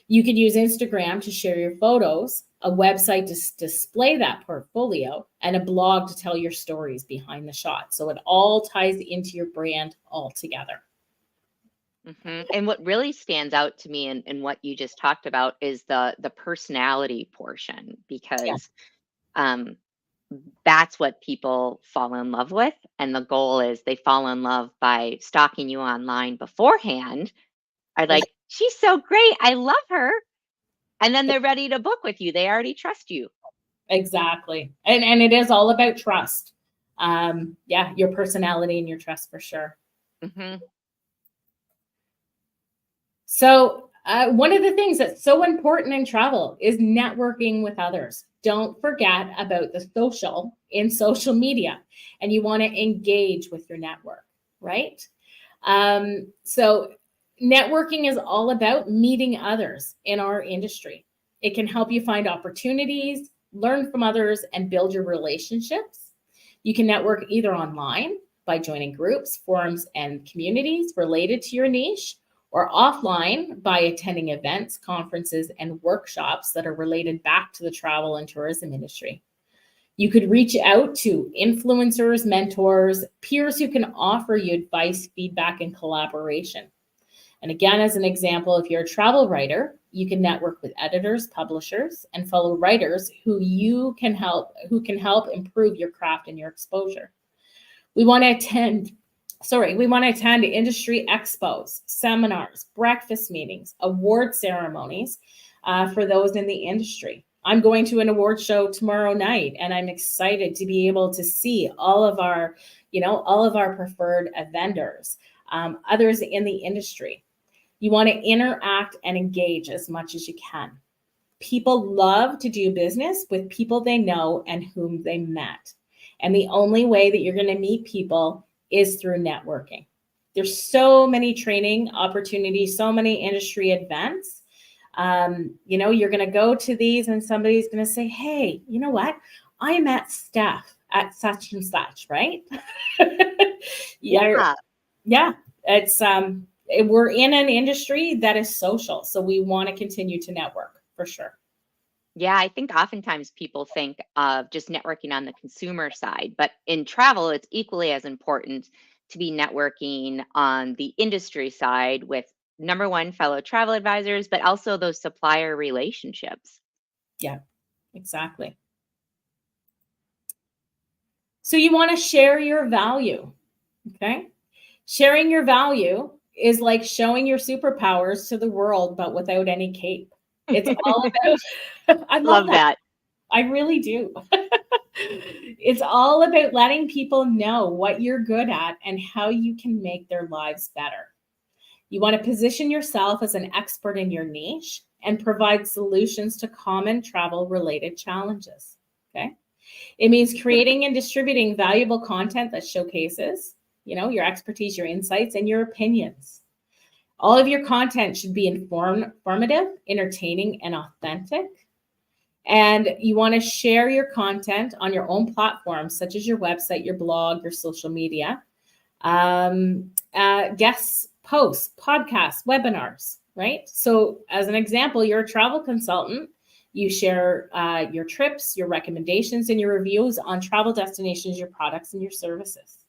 you could use Instagram to share your photos, a website to display that portfolio, and a blog to tell your stories behind the shot. So it all ties into your brand all together. And what really stands out to me in what you just talked about is the personality portion, because that's what people fall in love with. And the goal is they fall in love by stalking you online beforehand. Are like, she's so great. I love her. And then they're ready to book with you. They already trust you. Exactly. And it is all about trust. Your personality and your trust for sure. So one of the things that's so important in travel is networking with others. Don't forget about the social in social media, and you want to engage with your network, right? So networking is all about meeting others in our industry. It can help you find opportunities, learn from others, and build your relationships. You can network either online by joining groups, forums, and communities related to your niche, or offline by attending events, conferences, and workshops that are related back to the travel and tourism industry. You could reach out to influencers, mentors, peers who can offer you advice, feedback, and collaboration. And again, as an example, if you're a travel writer, you can network with editors, publishers, and fellow writers who can help improve your craft and your exposure. We want to attend industry expos, seminars, breakfast meetings, award ceremonies for those in the industry. I'm going to an award show tomorrow night, and I'm excited to be able to see all of our preferred vendors, others in the industry. You want to interact and engage as much as you can. People love to do business with people they know and whom they met. And the only way that you're going to meet people is through networking. There's so many training opportunities, so many industry events. You're going to go to these and somebody's going to say, hey, you know what? I met Steph at such and such, right? Yeah. It's we're in an industry that is social, so we want to continue to network for sure. Yeah, I think oftentimes people think of just networking on the consumer side, but in travel, it's equally as important to be networking on the industry side with number one, fellow travel advisors, but also those supplier relationships. Yeah, exactly. So you want to share your value, okay? Sharing your value is like showing your superpowers to the world, but without any cape. It's all about, I love that. I really do. It's all about letting people know what you're good at and how you can make their lives better. You want to position yourself as an expert in your niche and provide solutions to common travel related challenges. Okay. It means creating and distributing valuable content that showcases, your expertise, your insights, and your opinions. All of your content should be informative, entertaining, and authentic. And you want to share your content on your own platforms, such as your website, your blog, your social media, guest posts, podcasts, webinars, right? So as an example, you're a travel consultant. You share your trips, your recommendations, and your reviews on travel destinations, your products, and your services.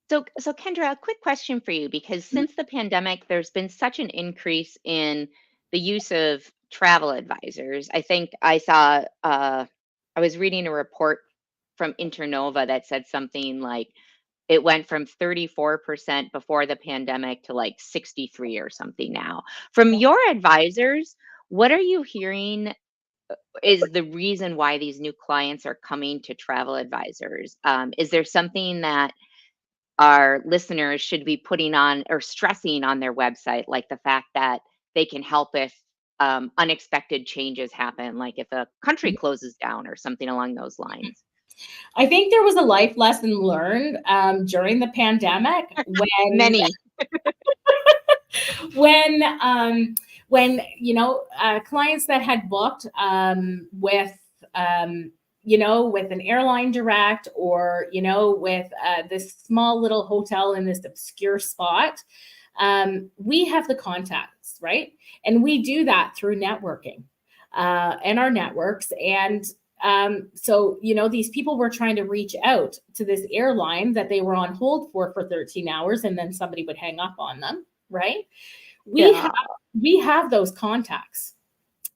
So Kendra, a quick question for you, because since the pandemic, there's been such an increase in the use of travel advisors. I think I was reading a report from Internova that said something like it went from 34% before the pandemic to like 63 or something now. From your advisors, what are you hearing is the reason why these new clients are coming to travel advisors? Is there something that our listeners should be putting on or stressing on their website, like the fact that they can help if unexpected changes happen, like if a country closes down or something along those lines? I think there was a life lesson learned during the pandemic when Many. when clients that had booked with an airline direct, or with this small little hotel in this obscure spot, we have the contacts, right? And we do that through networking and our networks. And so these people were trying to reach out to this airline that they were on hold for 13 hours, and then somebody would hang up on them, right? We have those contacts.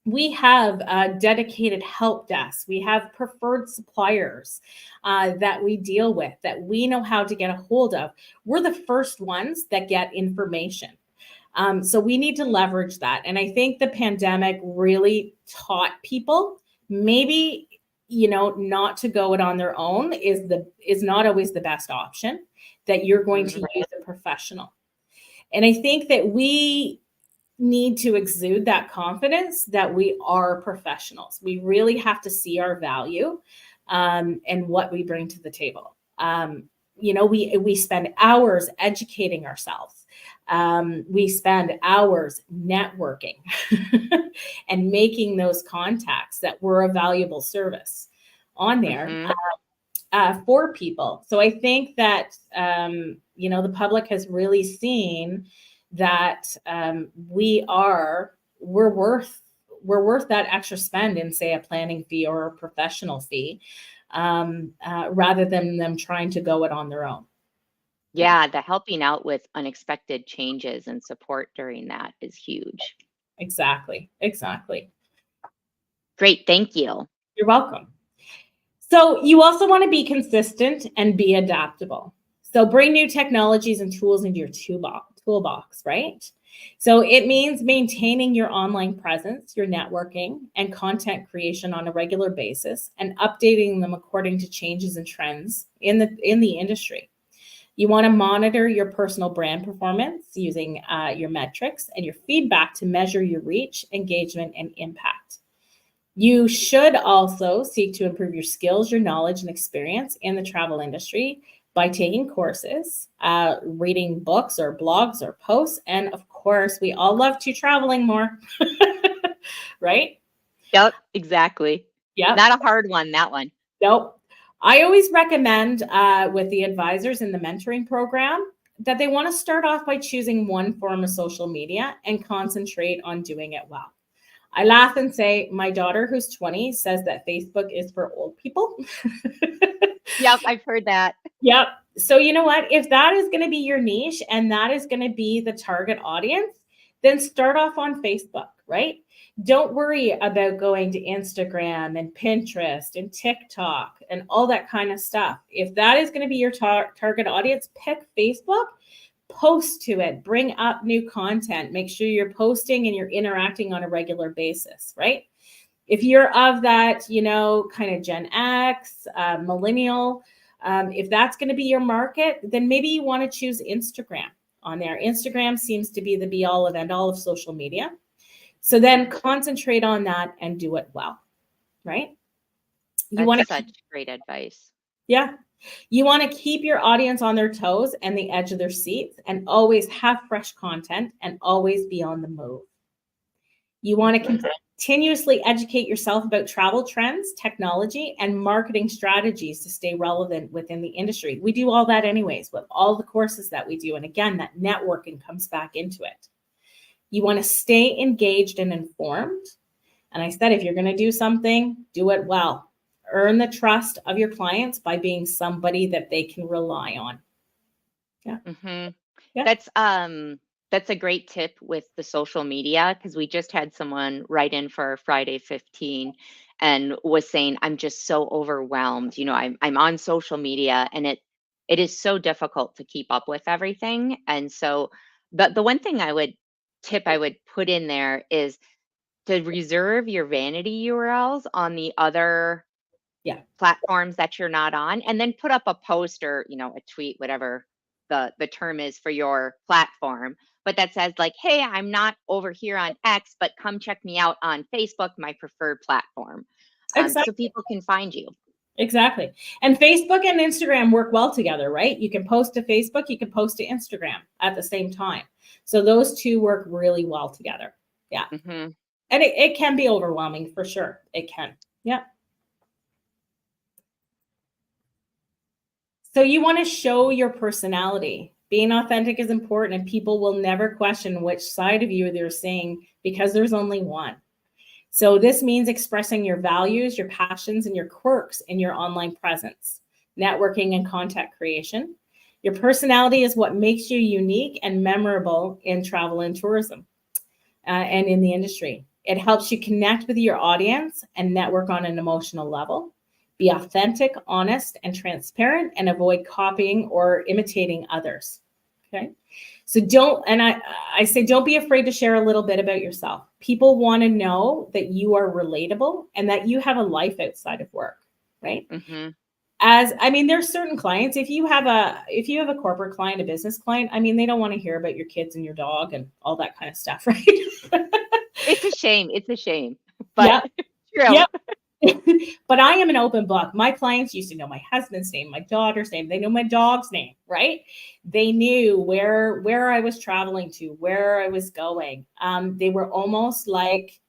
We have dedicated help desks. We have preferred suppliers that we deal with, that we know how to get a hold of. We're the first ones that get information. So we need to leverage that. And I think the pandemic really taught people maybe, not to go it on their own is not always the best option, that you're going to use a professional. And I think that we need to exude that confidence that we are professionals. We really have to see our value and what we bring to the table. We spend hours educating ourselves. We spend hours networking and making those contacts that we're a valuable service on there for people. So I think that, the public has really seen that we're worth that extra spend in, say, a planning fee or a professional fee, rather than them trying to go it on their own. Yeah, the helping out with unexpected changes and support during that is huge. Exactly. Great, thank you. You're welcome. So you also want to be consistent and be adaptable. So bring new technologies and tools into your toolbox, right? So it means maintaining your online presence, your networking, and content creation on a regular basis, and updating them according to changes and trends in the industry. You want to monitor your personal brand performance using your metrics and your feedback to measure your reach, engagement, and impact. You should also seek to improve your skills, your knowledge, and experience in the travel industry by taking courses, reading books or blogs or posts. And of course, we all love to traveling more, right? Yep, exactly. Yep. Not a hard one, that one. Nope. I always recommend with the advisors in the mentoring program that they want to start off by choosing one form of social media and concentrate on doing it well. I laugh and say, my daughter, who's 20, says that Facebook is for old people. Yep, I've heard that. Yep. So you know what? If that is going to be your niche and that is going to be the target audience, then start off on Facebook, right? Don't worry about going to Instagram and Pinterest and TikTok and all that kind of stuff. If that is going to be your target audience, pick Facebook, post to it, bring up new content, make sure you're posting and you're interacting on a regular basis, right? If you're of that, kind of Gen X, millennial, if that's going to be your market, then maybe you want to choose Instagram on there. Instagram seems to be the be all and end all of social media. So then concentrate on that and do it well, right? You want That's to, such great advice. yeah, you want to keep your audience on their toes and the edge of their seats and always have fresh content and always be on the move. You want to continuously educate yourself about travel trends, technology, and marketing strategies to stay relevant within the industry. We do all that anyways with all the courses that we do. And again, that networking comes back into it. You want to stay engaged and informed. And I said, if you're going to do something, do it well. Earn the trust of your clients by being somebody that they can rely on. Yeah. Mm-hmm. Yeah. That's a great tip with the social media, because we just had someone write in for Friday 15 and was saying, I'm just so overwhelmed. I'm on social media, and it is so difficult to keep up with everything. And so the one thing I would put in there is to reserve your vanity URLs on the other Yeah. platforms that you're not on, and then put up a post or a tweet, whatever the term is for your platform, but that says like, hey, I'm not over here on X, but come check me out on Facebook, my preferred platform. Exactly. So people can find you. Exactly. And Facebook and Instagram work well together, right? You can post to Facebook, you can post to Instagram at the same time. So those two work really well together. Yeah. Mm-hmm. And it can be overwhelming for sure. It can. Yeah. So you want to show your personality. Being authentic is important, and people will never question which side of you they're seeing because there's only one. So this means expressing your values, your passions, and your quirks in your online presence, networking, and content creation. Your personality is what makes you unique and memorable in travel and tourism and in the industry. It helps you connect with your audience and network on an emotional level. Be authentic, honest, and transparent, and avoid copying or imitating others. Okay. So I say, don't be afraid to share a little bit about yourself. People want to know that you are relatable and that you have a life outside of work, right? Mm-hmm. There's certain clients, if you have a corporate client, a business client, they don't want to hear about your kids and your dog and all that kind of stuff, right? It's a shame, but Yeah. true. Yep. But I am an open book. My clients used to know my husband's name, my daughter's name. They know my dog's name, right? They knew where I was traveling to, where I was going. They were almost like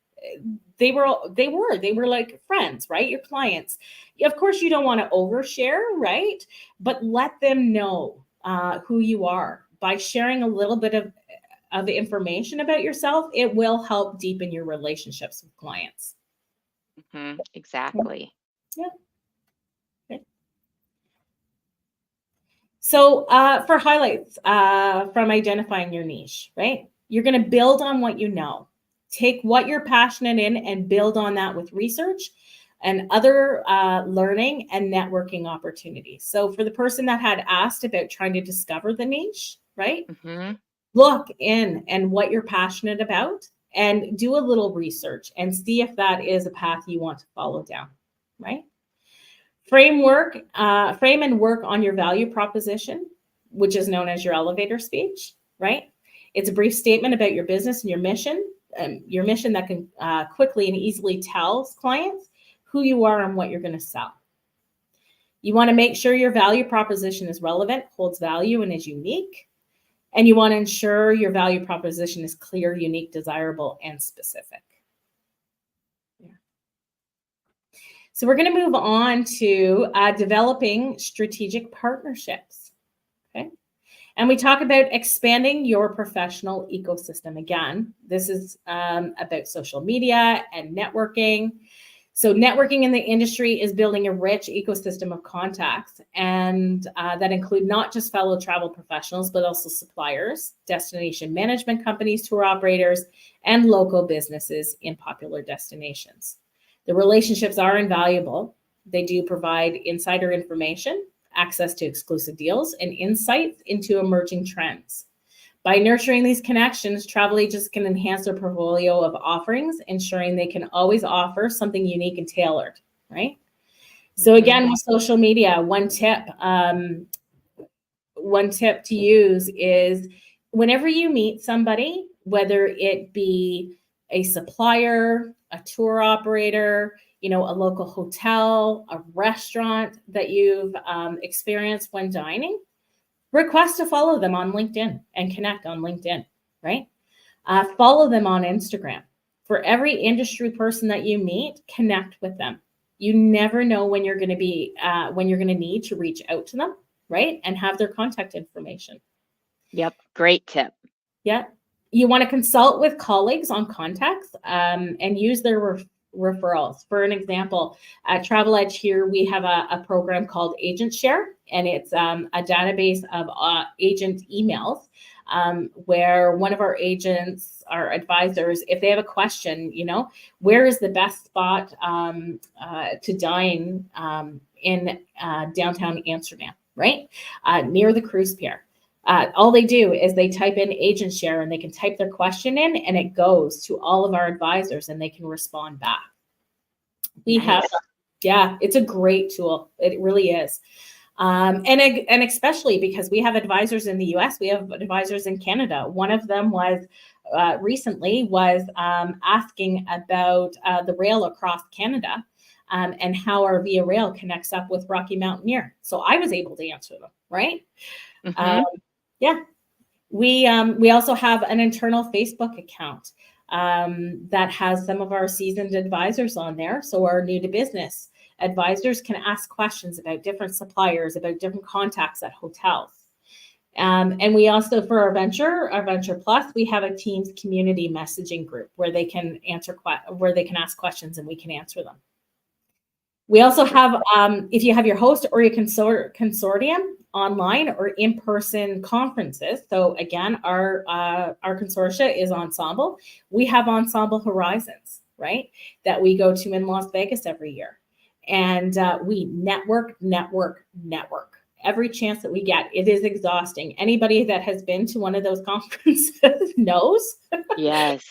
they were like friends, right? Your clients. Of course, you don't want to overshare, right? But let them know who you are by sharing a little bit of information about yourself. It will help deepen your relationships with clients. Mm-hmm. Exactly. Yeah. Okay. So for highlights from identifying your niche, right? You're going to build on what you know. Take what you're passionate in and build on that with research and other learning and networking opportunities. So for the person that had asked about trying to discover the niche, right? Mm-hmm. Look in and what you're passionate about and do a little research and see if that is a path you want to follow down, right? Frame and work on your value proposition, which is known as your elevator speech, right? It's a brief statement about your business and your mission that can quickly and easily tell clients who you are and what you're going to sell. You want to make sure your value proposition is relevant, holds value, and is unique. And you want to ensure your value proposition is clear, unique, desirable, and specific. Yeah. So we're going to move on to developing strategic partnerships. Okay. And we talk about expanding your professional ecosystem. Again, this is about social media and networking. So networking in the industry is building a rich ecosystem of contacts, and that include not just fellow travel professionals, but also suppliers, destination management companies, tour operators, and local businesses in popular destinations. The relationships are invaluable. They do provide insider information, access to exclusive deals, and insights into emerging trends. By nurturing these connections, travel agents can enhance their portfolio of offerings, ensuring they can always offer something unique and tailored, right? So Mhm. again, with social media, one tip to use is whenever you meet somebody, whether it be a supplier, a tour operator, a local hotel, a restaurant that you've experienced when dining, request to follow them on LinkedIn and connect on LinkedIn, right? Follow them on Instagram. For every industry person that you meet, connect with them. You never know when you're going to need to reach out to them, right? And have their contact information. Yep, great tip. Yeah. You want to consult with colleagues on contacts and use their referrals. For an example, at Travel Edge here, we have a program called Agent Share, and it's a database of agent emails where one of our agents, our advisors, if they have a question, where is the best spot to dine in downtown Amsterdam, right? Near the cruise pier. All they do is they type in Agent Share and they can type their question in and it goes to all of our advisors and they can respond back. Nice. It's a great tool. It really is. And especially because we have advisors in the US, we have advisors in Canada. One of them was recently asking about the rail across Canada and how our Via Rail connects up with Rocky Mountaineer. So I was able to answer them, right? Mhm. Yeah. We also have an internal Facebook account that has some of our seasoned advisors on there. So our new to business advisors can ask questions about different suppliers, about different contacts at hotels. And we also, for our Venture Plus, we have a Teams community messaging group where they can ask questions and we can answer them. We also have, if you have your host or your consortium online or in-person conferences. So again, our consortia is Ensemble. We have Ensemble Horizons, right? That we go to in Las Vegas every year. And we network every chance that we get. It is exhausting. Anybody that has been to one of those conferences knows Yes.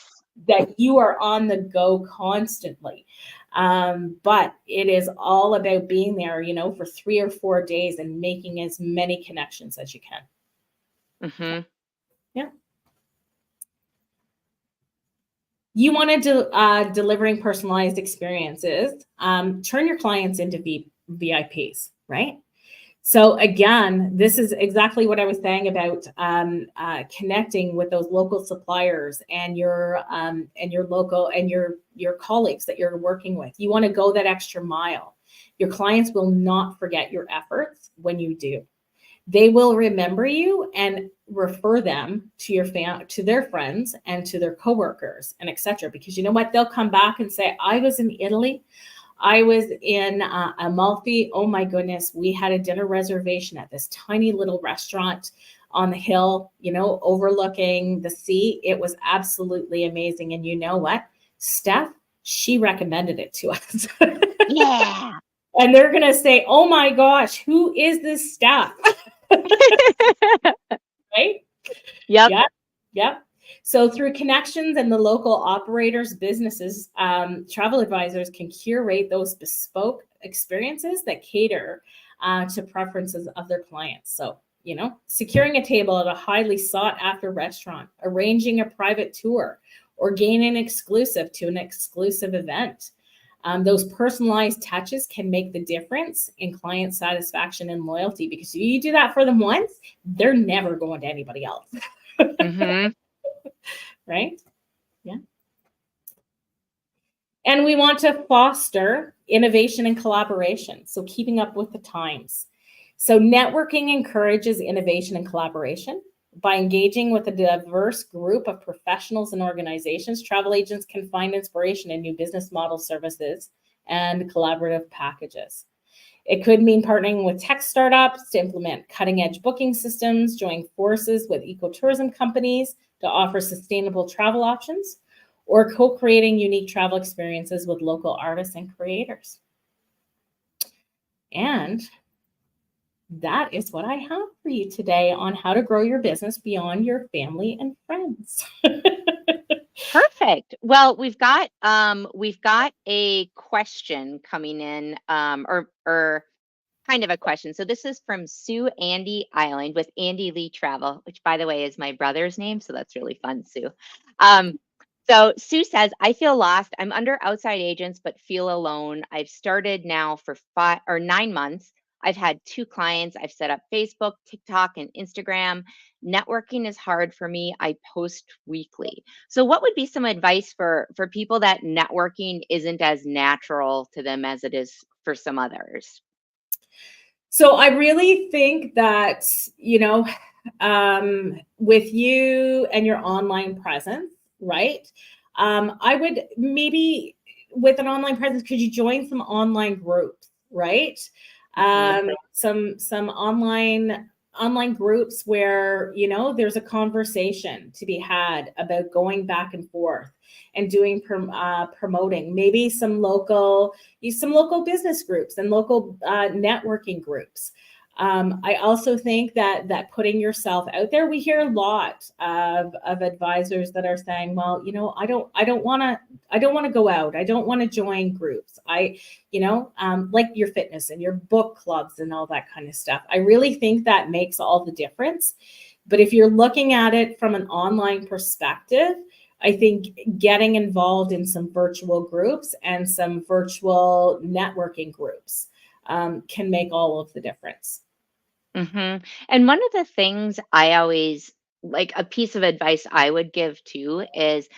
that you are on the go constantly. But it is all about being there, for 3 or 4 days and making as many connections as you can. Mhm. Yeah. You want to delivering personalized experiences, turn your clients into VIPs, right? So again, this is exactly what I was saying about connecting with those local suppliers and your local and your colleagues that you're working with. You want to go that extra mile. Your clients will not forget your efforts when you do. They will remember you and refer them to to their friends and to their coworkers and etc. Because you know what? They'll come back and say, "I was in Italy. I was in Amalfi. Oh my goodness, we had a dinner reservation at this tiny little restaurant on the hill, overlooking the sea. It was absolutely amazing. And you know what? Steph, she recommended it to us." Yeah. And they're going to say, "Oh my gosh, who is this Steph?" Right? Yep. Yeah. Yep. So through connections and the local operators, businesses, travel advisors can curate those bespoke experiences that cater to preferences of their clients. So, securing a table at a highly sought after restaurant, arranging a private tour, or gaining exclusive to an exclusive event. Those personalized touches can make the difference in client satisfaction and loyalty because you do that for them once, they're never going to anybody else. Mhm. Right? Yeah. And we want to foster innovation and collaboration. So keeping up with the times. So networking encourages innovation and collaboration. By engaging with a diverse group of professionals and organizations, travel agents can find inspiration in new business model services and collaborative packages. It could mean partnering with tech startups to implement cutting edge booking systems, join forces with ecotourism companies to offer sustainable travel options, or co-creating unique travel experiences with local artists and creators. And that is what I have for you today on how to grow your business beyond your family and friends. Perfect. Well, we've got a question coming in, or kind of a question. So this is from Sue Andy Island with Andy Lee Travel, which by the way is my brother's name. So that's really fun, Sue. Um, so Sue says, I feel lost. I'm under outside agents, but feel alone. I've started now for 5 or 9 months. I've had 2 clients. I've set up Facebook, TikTok, and Instagram. Networking is hard for me. I post weekly. So what would be some advice for people that networking isn't as natural to them as it is for some others? So I really think that, with you and your online presence, right? I would maybe, with an online presence, could you join some online groups, right? Mhm. Some online groups where there's a conversation to be had about going back and forth and doing promoting. Maybe some local business groups and local networking groups. I also think that putting yourself out there, we hear a lot of advisors that are saying, well, I don't want to go out. I don't want to join groups. Like your fitness and your book clubs and all that kind of stuff. I really think that makes all the difference. But if you're looking at it from an online perspective, I think getting involved in some virtual groups and some virtual networking groups can make all of the difference. Mhm. And one of the things I always like, a piece of advice I would give too is,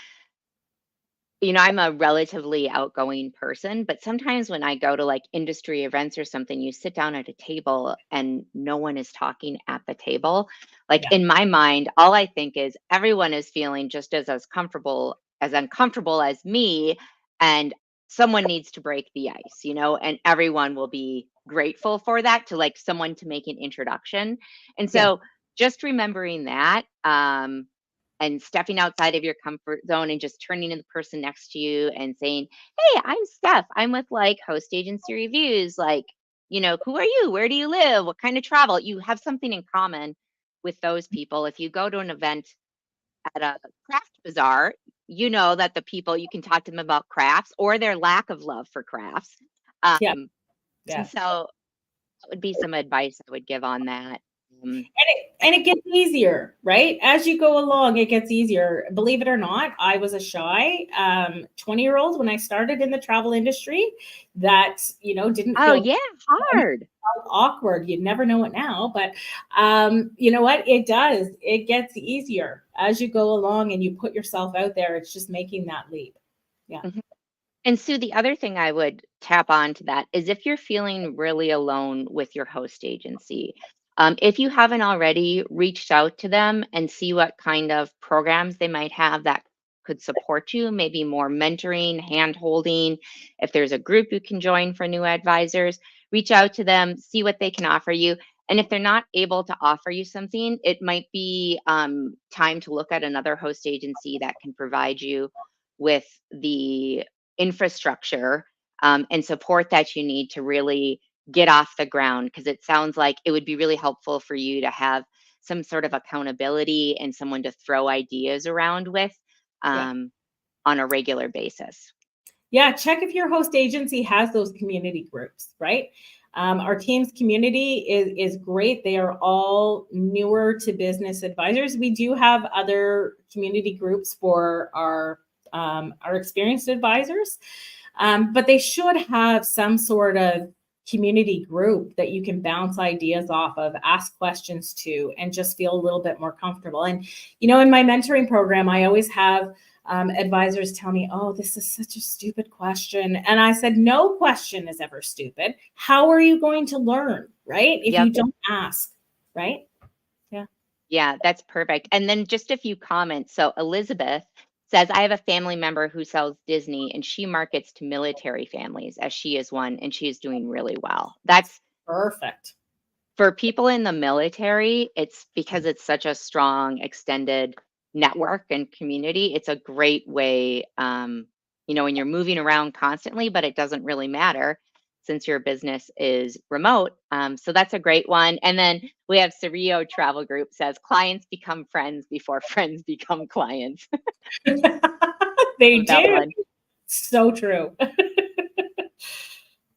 I'm a relatively outgoing person, but sometimes when I go to like industry events or something, you sit down at a table and no one is talking at the table. Like Yeah, in my mind, all I think is everyone is feeling just as comfortable, as uncomfortable as me. And someone needs to break the ice, and everyone will be grateful for that, to like someone to make an introduction. And yeah, so just remembering that, and stepping outside of your comfort zone and just turning to the person next to you and saying, "Hey, I'm Steph. I'm with like Host Agency Reviews. Like, who are you? Where do you live? What kind of travel?" You have something in common with those people. If you go to an event at a craft bazaar, you know that the people, you can talk to them about crafts or their lack of love for crafts. yeah, Um, and yeah. so that would be some advice I would give on that. Um, And it gets easier, right? As you go along, it gets easier. Believe it or not, I was a shy 20-year-old when I started in the travel industry that, didn't oh, feel yeah, hard. awkward. You'd never know it now, but you know what? It does. It gets easier as you go along and you put yourself out there. It's just making that leap. Yeah. And Sue, the other thing I would tap on to that is if you're feeling really alone with your host agency, if you haven't already, reached out to them and see what kind of programs they might have that could support you, maybe more mentoring, hand holding. If there's a group you can join for new advisors, reach out to them, see what they can offer you. And if they're not able to offer you something, it might be time to look at another host agency that can provide you with the infrastructure, and support that you need to really get off the ground, because it sounds like it would be really helpful for you to have some sort of accountability and someone to throw ideas around with, Yeah. um, on a regular basis. Yeah, check if your host agency has those community groups, right? Our team's community is great. They are all newer to business advisors. We do have other community groups for our experienced advisors, but they should have some sort of community group that you can bounce ideas off of, ask questions to, and just feel a little bit more comfortable. And, in my mentoring program, I always have advisors tell me, "Oh, this is such a stupid question." And I said, "No question is ever stupid. How are you going to learn, right? If Yep. you don't ask, right?" Yeah. Yeah, that's perfect. And then just a few comments. So Elizabeth says, I have a family member who sells Disney and she markets to military families, as she is one, and she is doing really well. That's Perfect. for people in the military, it's because it's such a strong extended network and community. It's a great way, when you're moving around constantly, but it doesn't really matter. since your business is remote. So that's a great one. And then we have Cerrillo Travel Group says clients become friends before friends become clients. They That do. one. So true.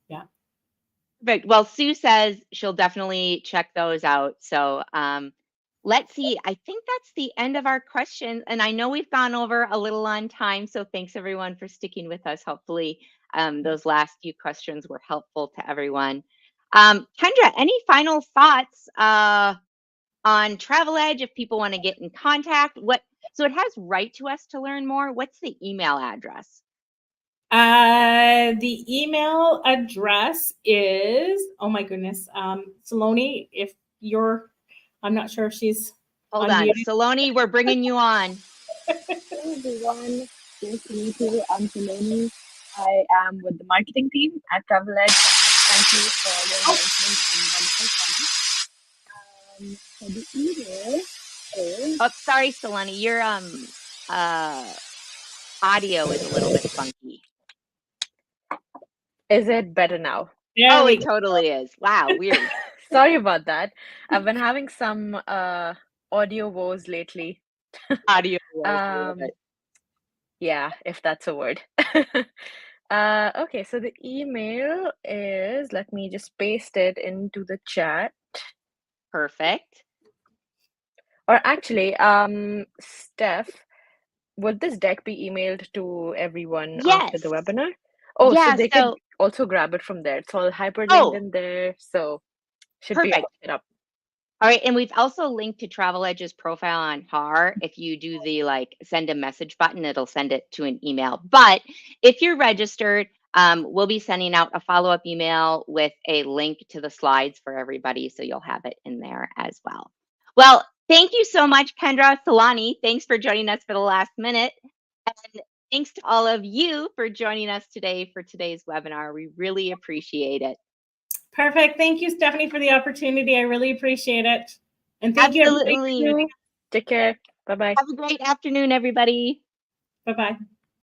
Yeah. But well, Sue says she'll definitely check those out. So let's see. I think that's the end of our questions. And I know we've gone over a little on time. So thanks everyone for sticking with us. Hopefully, those last few questions were helpful to everyone. Kendra, any final thoughts on Travel Edge if people want to get in contact? So it has write to us to learn more. What's the email address? The email address is, oh my goodness, Saloni, if you're, I'm not sure if she's Hold on. unmuted. Saloni, we're bringing you on. Hello everyone, nice to meet you. I'm Saloni. I am with the marketing team at Travel Edge. Thank you for your announcement and wonderful comments. So the email is Oh, sorry, Saloni. Your audio is a little bit funky. Is it better now? There Oh, we it go. totally is. Wow, weird. Sorry about that. I've been having some audio woes lately. Audio was a little Um, bit. yeah, if that's a word. Okay, so the email is, let me just paste it into the chat. Perfect. Or actually, Steph, would this deck be emailed to everyone after the Yes. webinar? Oh, so Yeah. they could So, also grab it from there. It's all hyperlinked oh, in there, so should be able perfect. to pick it up. All right. And we've also linked to Travel Edge's profile on HAR. If you do the like send a message button, it'll send it to an email. But if you're registered, we'll be sending out a follow-up email with a link to the slides for everybody. So you'll have it in there as well. Well, thank you so much, Kendra. Saloni. Thanks for joining us for the last minute. And thanks to all of you for joining us today for today's webinar. We really appreciate it. Perfect. Thank you, Stephanie, for the opportunity. I really appreciate it. And thank you, everybody. Absolutely. Thank you. Take care. Bye-bye. Have a great afternoon, everybody. Bye-bye.